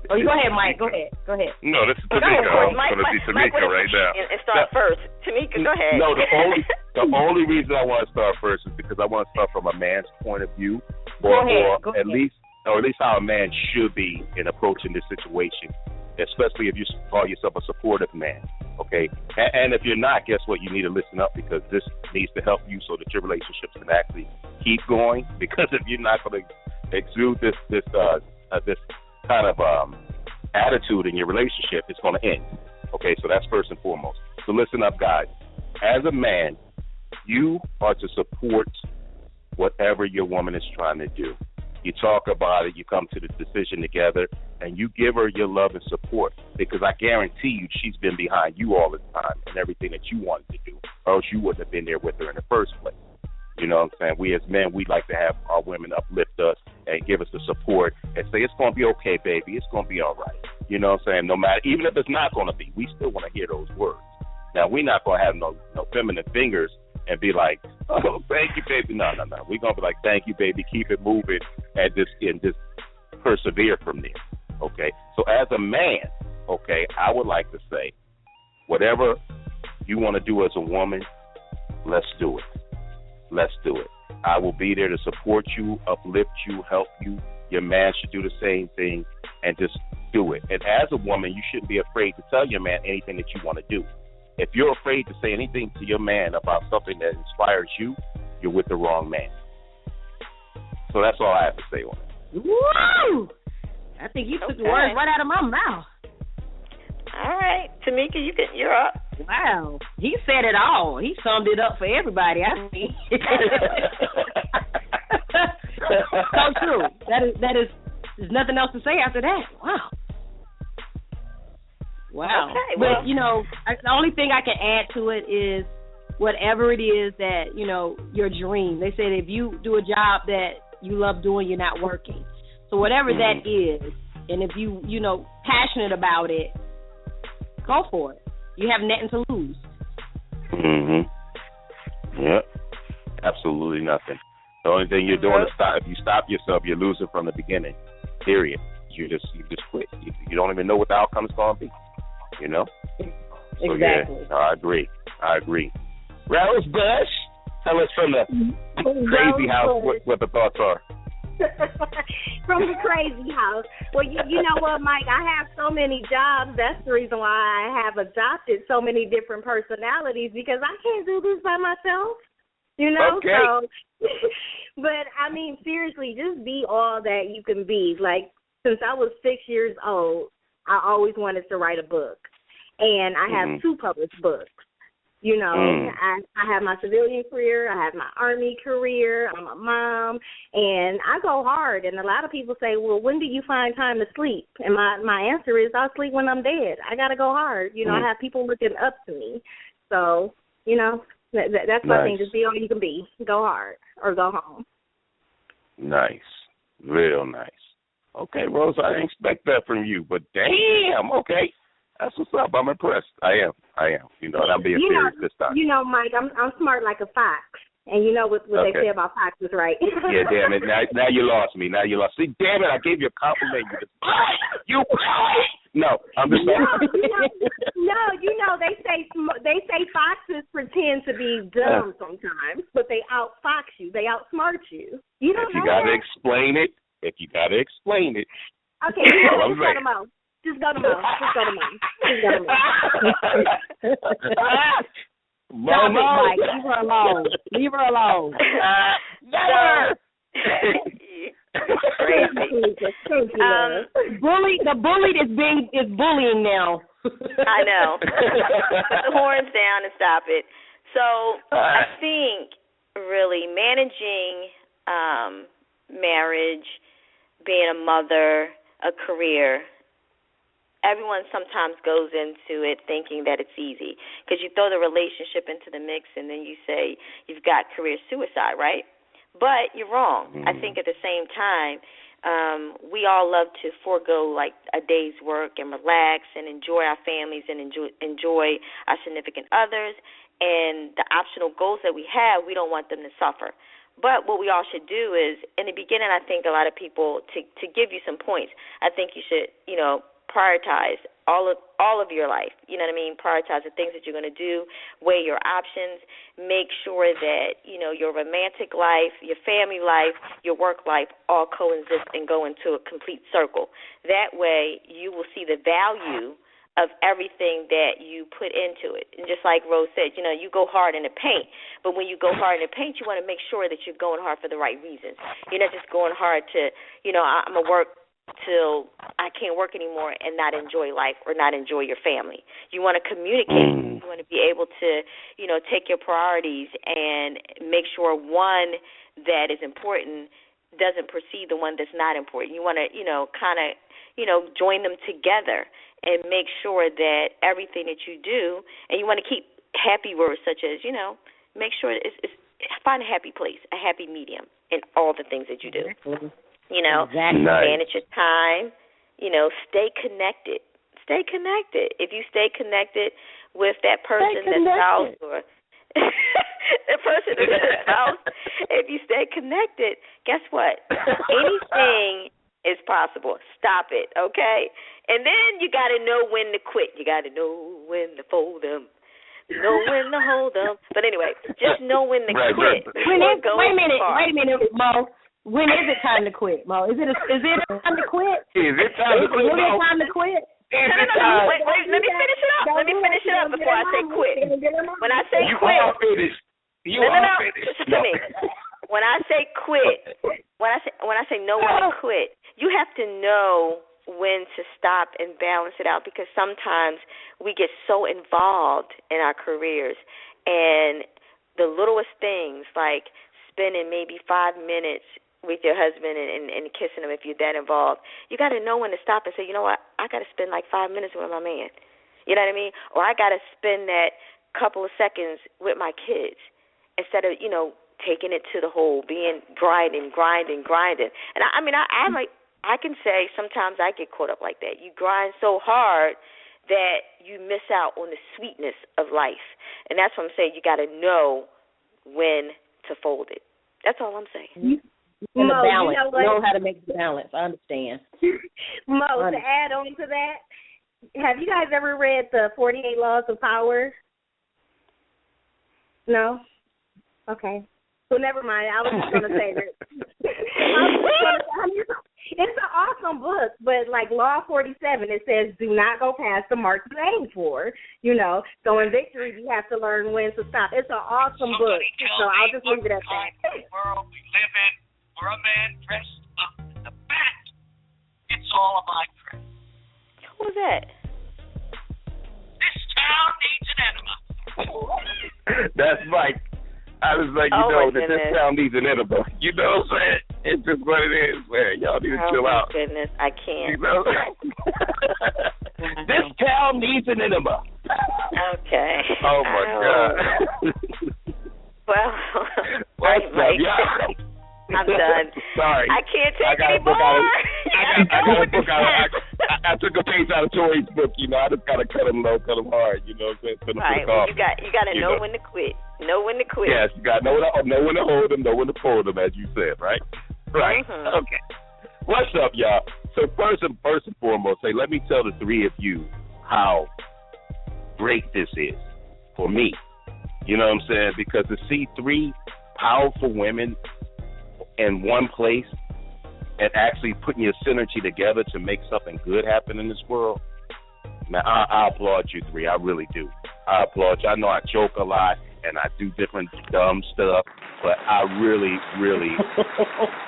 Oh, you go ahead, Mike. Go ahead. No, this is Tamika. I'm going to be Tamika right now. And start first. Tamika, go ahead. No, the only reason I want to start first is because I want to start from a man's point of view, or at least how a man should be in approaching this situation, especially if you call yourself a supportive man. Okay, and if you're not, guess what? You need to listen up, because this needs to help you so that your relationships can actually keep going. Because if you're not going to exude this kind of attitude in your relationship, it's going to end. Okay, so that's first and foremost. So listen up, guys. As a man, you are to support whatever your woman is trying to do. You talk about it, you come to the decision together, and you give her your love and support, because I guarantee you she's been behind you all the time and everything that you wanted to do, or else you wouldn't have been there with her in the first place. You know what I'm saying? We as men, we like to have our women uplift us and give us the support and say, it's going to be okay, baby. It's going to be all right. You know what I'm saying? No matter, even if it's not going to be, we still want to hear those words. Now, we're not going to have no feminine fingers and be like, oh, thank you, baby. No. We're going to be like, thank you, baby. Keep it moving and just persevere from there. Okay? So as a man, okay, I would like to say, whatever you want to do as a woman, let's do it. Let's do it. I will be there to support you, uplift you, help you. Your man should do the same thing, and just do it. And as a woman, you shouldn't be afraid to tell your man anything that you want to do. If you're afraid to say anything to your man about something that inspires you, you're with the wrong man. So that's all I have to say on it. Woo! I think you took the words right out of my mouth. All right. Tamika, you're up. Wow. He said it all. He summed it up for everybody, I think. So true. That is there's nothing else to say after that. Wow. Okay, well. But, the only thing I can add to it is whatever it is that, your dream. They said if you do a job that you love doing, you're not working. So whatever that is, and if you, passionate about it, go for it. You have nothing to lose. Yep. Absolutely nothing. The only thing you're doing is stop. If you stop yourself, you're losing from the beginning. Period. you just quit. You don't even know what the outcome's going to be. You know. So, exactly. Yeah, I agree. Rose Bush, tell us from the crazy house what the thoughts are. From the crazy house. Well, you know what, Mike? I have so many jobs. That's the reason why I have adopted so many different personalities, because I can't do this by myself. You know? Okay. So, but, I mean, seriously, just be all that you can be. Like, since I was 6 years old, I always wanted to write a book. And I have 2 published books. You know, I have my civilian career, I have my Army career, I'm a mom, and I go hard. And a lot of people say, well, when do you find time to sleep? And my answer is, I'll sleep when I'm dead. I got to go hard. You know, I have people looking up to me. So, you know, that's my thing. Just be all you can be. Go hard or go home. Nice. Real nice. Okay, Rose, I didn't expect that from you, but damn, okay. That's what's up. I'm impressed. I am. You know, and I'm being serious this time. You know, Mike, I'm smart like a fox. And you know what they say about foxes, right? Yeah, damn it. Now you lost me. See, damn it, I gave you a compliment. You No, I'm just No, you know, they say foxes pretend to be dumb sometimes, but they outfox you. They outsmart you. You don't know that? If you got to explain it. Okay, just go to Mo. Stop it, Mike. Leave her alone. Never. Crazy. The bullied is bullying now. I know. Put the horns down and stop it. So I think really managing marriage, being a mother, a career, everyone sometimes goes into it thinking that it's easy, because you throw the relationship into the mix and then you say you've got career suicide, right? But you're wrong. I think at the same time, we all love to forego like a day's work and relax and enjoy our families and enjoy our significant others, and the optional goals that we have, we don't want them to suffer. But what we all should do is, in the beginning, I think a lot of people, to give you some points, I think you should, you know, prioritize all of your life. You know what I mean? Prioritize the things that you're going to do, weigh your options, make sure that, you know, your romantic life, your family life, your work life all coexist and go into a complete circle. That way you will see the value of everything that you put into it. And just like Rose said, you know, you go hard in the paint, but when you go hard in the paint, you want to make sure that you're going hard for the right reasons. You're not just going hard to, you know, I'm going to work till I can't work anymore and not enjoy life or not enjoy your family. You want to communicate. You want to be able to, you know, take your priorities and make sure one that is important doesn't precede the one that's not important. You want to, you know, kind of, you know, join them together and make sure that everything that you do, and you want to keep happy words such as, you know, make sure it's find a happy place, a happy medium in all the things that you do. You know, manage your time, you know, stay connected. Stay connected. If you stay connected with that person, that spouse, or the person that's your spouse, if you stay connected, guess what? Anything is possible. Stop it, okay? And then you got to know when to quit. You got to know when to fold them. Know when to hold them. But anyway, just know when to quit. Wait a minute, Mo. When is it time to quit, Mo? Is it time to quit? Is it time to quit? No. Time to quit? No. Wait. Let me finish it up. Let me finish it up before I say quit. When I say quit, you are finished. Listen to me. When I say quit, when I say know when to quit, you have to know when to stop and balance it out, because sometimes we get so involved in our careers, and the littlest things like spending maybe 5 minutes with your husband and kissing him, if you're that involved, you got to know when to stop and say, you know what, I got to spend like 5 minutes with my man. You know what I mean? Or I got to spend that couple of seconds with my kids instead of, you know, taking it to the whole, being grinding. And I mean, I can say sometimes I get caught up like that. You grind so hard that you miss out on the sweetness of life. And that's what I'm saying. You got to know when to fold it. That's all I'm saying. And the Mo, balance. you know what? Know how to make the balance. I understand. Mo, to add on to that, have you guys ever read the 48 Laws of Power? No? Okay. Well, never mind. I was just going to say that. It's an awesome book, but like Law 47, it says do not go past the mark you aim for, you know. So in victory, you have to learn when to stop. It's an awesome book. So I'll just leave it at that. The world we live in, where a man dressed up in the bat, it's all of my friend. Who's that? This town needs an enema. That's Mike. I was like, this town needs an enema. You know what I'm saying? It's just what it is, man. Y'all need to chill out. Oh, my goodness. I can't. You know? This town needs an enema. Okay. Oh, my God. Well, what's up, y'all? I'm done. Sorry. I can't take I anymore. got a book out. I took a page out of Torrei's book. You know, I just gotta cut him low, cut him hard. You know what I'm saying? Right. Well, you got to know when to quit. Know when to quit. Yes, you got to know when to hold him, know when to fold him, as you said, right? Right. Mm-hmm. Okay. What's up, y'all? So first and foremost, let me tell the three of you how great this is for me. You know what I'm saying? Because to see three powerful women in one place and actually putting your synergy together to make something good happen in this world, man, I applaud you three. I really do. I applaud you. I know I joke a lot and I do different dumb stuff, but I really, really,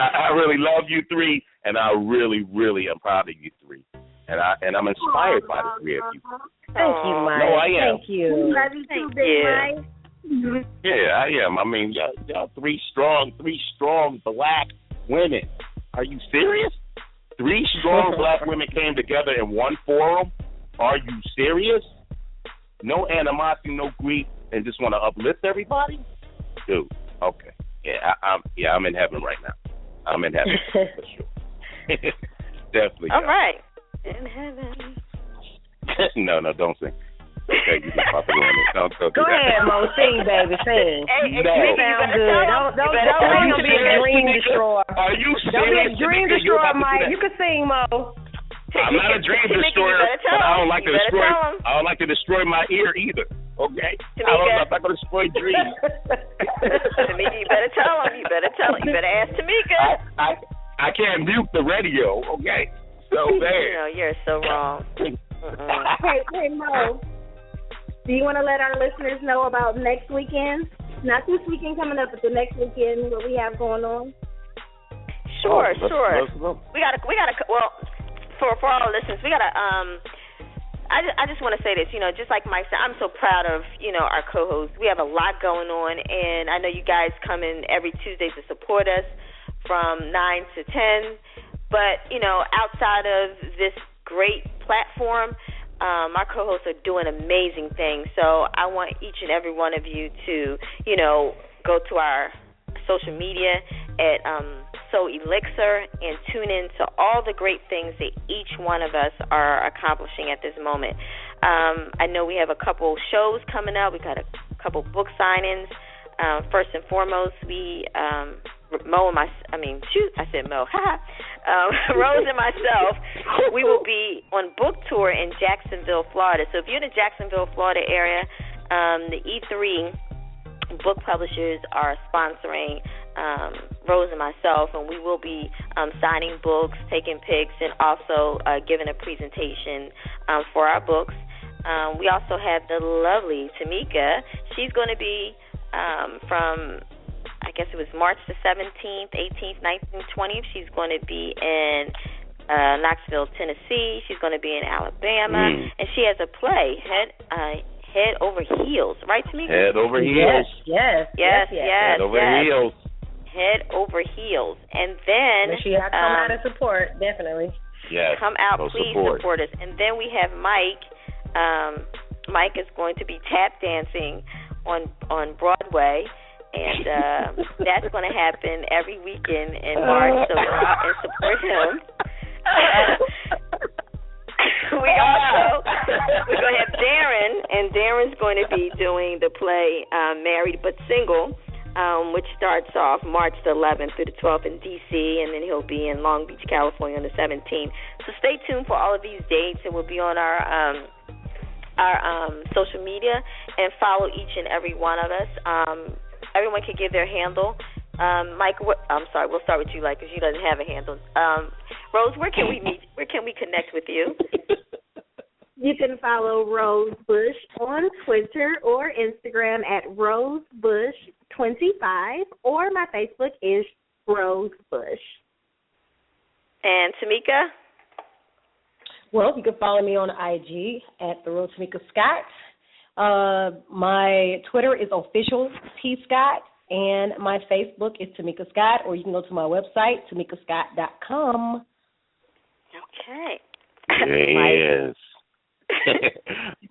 I really love you three, and I really, really am proud of you three. And I'm inspired by the three of you. Thank you, Mike. No, I am. Thank you. Love you too, Big Mike. Yeah, I am. I mean, y'all three strong black women. Are you serious? 3 strong black women came together in one forum? Are you serious? No animosity, no grief, and just want to uplift everybody? Dude, okay. Yeah, I'm in heaven right now. I'm in heaven for sure. Definitely. All right. In heaven. No, don't sing. Okay, you just pop it on it. Don't go ahead, Mo. Sing, baby, sing. Hey, no. You sound good. Don't be a dream destroyer. Are you serious? Don't be a dream destroyer, Mike. You can sing, Mo. I'm not a dream destroyer, but I don't like to destroy. I don't like to destroy my ear either. Okay, I'm not going to destroy dreams. Tamika, you better tell him. You better ask Tamika. I can't mute the radio. Okay, so there. No, you're so wrong. Hey, Mo. Do you want to let our listeners know about next weekend? Not this weekend coming up, but the next weekend, what we have going on? Sure. We gotta. Well, for all our listeners, we gotta. I just want to say this. You know, just like Mike said, I'm so proud of our co-hosts. We have a lot going on, and I know you guys come in every Tuesday to support us from 9 to 10. But outside of this great platform, our co-hosts are doing amazing things. So I want each and every one of you to, go to our social media at So Elixir and tune in to all the great things that each one of us are accomplishing at this moment. I know we have a couple shows coming up. We got a couple book signings. First and foremost, we Mo and I said Mo. Rose and myself, we will be on book tour in Jacksonville, Florida. So if you're in the Jacksonville, Florida area, the E3 book publishers are sponsoring Rose and myself, and we will be signing books, taking pics, and also giving a presentation for our books. We also have the lovely Tamika. She's going to be from, I guess it was March the 17th, 18th, 19th, 20th. She's going to be in Knoxville, Tennessee. She's going to be in Alabama. And she has a play, Head Over Heels. Right, Tamika? Head Over Heels. Yes. Head Over Heels. Head Over Heels. And then she has to come out and support, definitely. Yes. Come out, please support us. And then we have Mike. Mike is going to be tap dancing on Broadway. And that's going to happen every weekend in March, so go out and support him. We're going to have Darrin, and Darrin's going to be doing the play Married but Single. which starts off March the 11th through the 12th in D.C., and then he'll be in Long Beach, California on the 17th. So stay tuned for all of these dates, and we'll be on our social media and follow each and every one of us. Everyone can give their handle. Mike, I'm sorry, we'll start with you, because you doesn't have a handle. Rose, where can we meet? Where can we connect with you? You can follow Rose Bush on Twitter or Instagram at RoseBush25, or my Facebook is Rose Bush. And Tamika? Well, you can follow me on IG at the real Tamika Scott. My Twitter is official T Scott, and my Facebook is Tamika Scott, or you can go to my website, TamikaScott.com. Okay. Yes.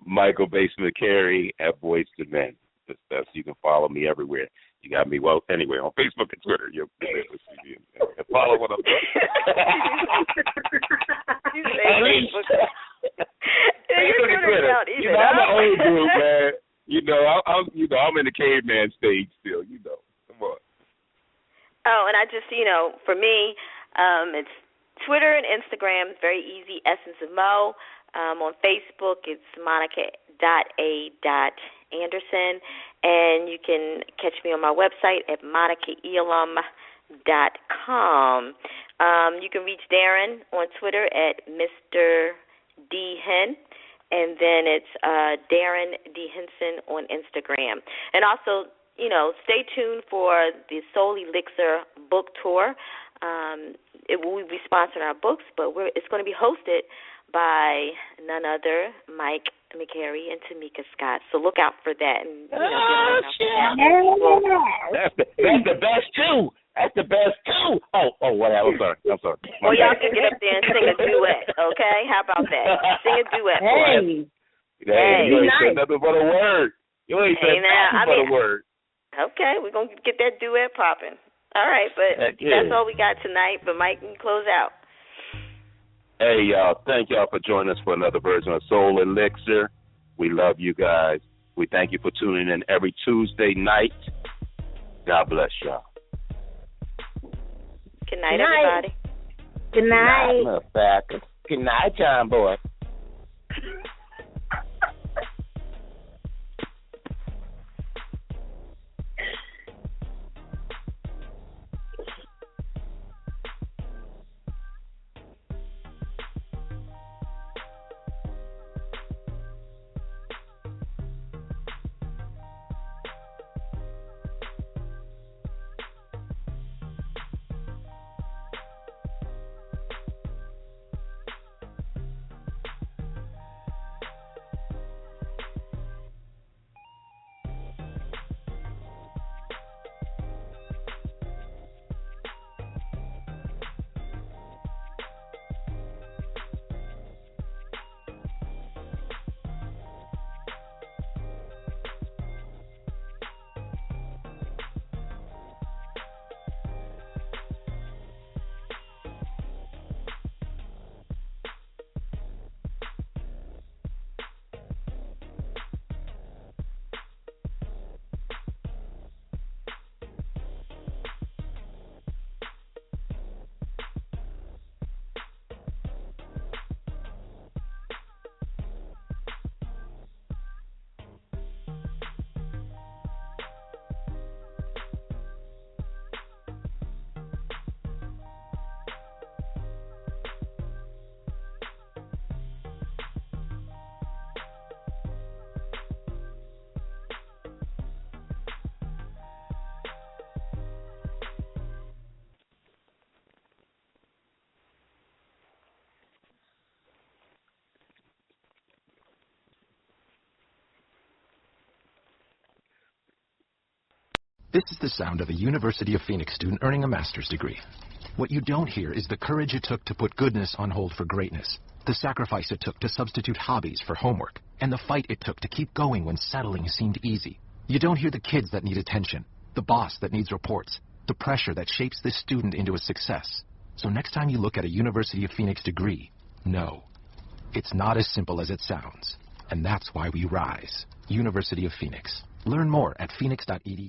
Michael Bass McCary at Voice to Men. That's, you can follow me everywhere. You got me, well, anyway, on Facebook and Twitter. You'll be able to see me and follow what I'm doing. Facebook and Twitter. I'm an old dude, man. I'm in the caveman stage still. Come on. Oh, and I just, for me, it's Twitter and Instagram. It's very easy. Essence of Mo. On Facebook, it's Monica.A.Anderson, and you can catch me on my website at MonicaElam.com. You can reach Darrin on Twitter at Mr. D. Hen, and then it's Darrin D. Henson on Instagram. And also, stay tuned for the Soul Elixir book tour. It will be sponsoring our books, but it's going to be hosted by none other, Mike McCary and Tamika Scott. So look out for that. And, That's the best too. That's the best too. Oh, whatever. I'm sorry. Well, y'all can get up there and sing a duet, okay? How about that? Sing a duet for us. Hey, you ain't said nothing but a word. You ain't said nothing but a word. Okay, we're going to get that duet popping. All right, but that's all we got tonight. But Mike can close out. Hey, y'all, thank y'all for joining us for another version of Soul Elixir. We love you guys. We thank you for tuning in every Tuesday night. God bless y'all. Good night, everybody. Good night. Good night, John boy. This is the sound of a University of Phoenix student earning a master's degree. What you don't hear is the courage it took to put goodness on hold for greatness, the sacrifice it took to substitute hobbies for homework, and the fight it took to keep going when settling seemed easy. You don't hear the kids that need attention, the boss that needs reports, the pressure that shapes this student into a success. So next time you look at a University of Phoenix degree, know, it's not as simple as it sounds. And that's why we rise. University of Phoenix. Learn more at phoenix.edu.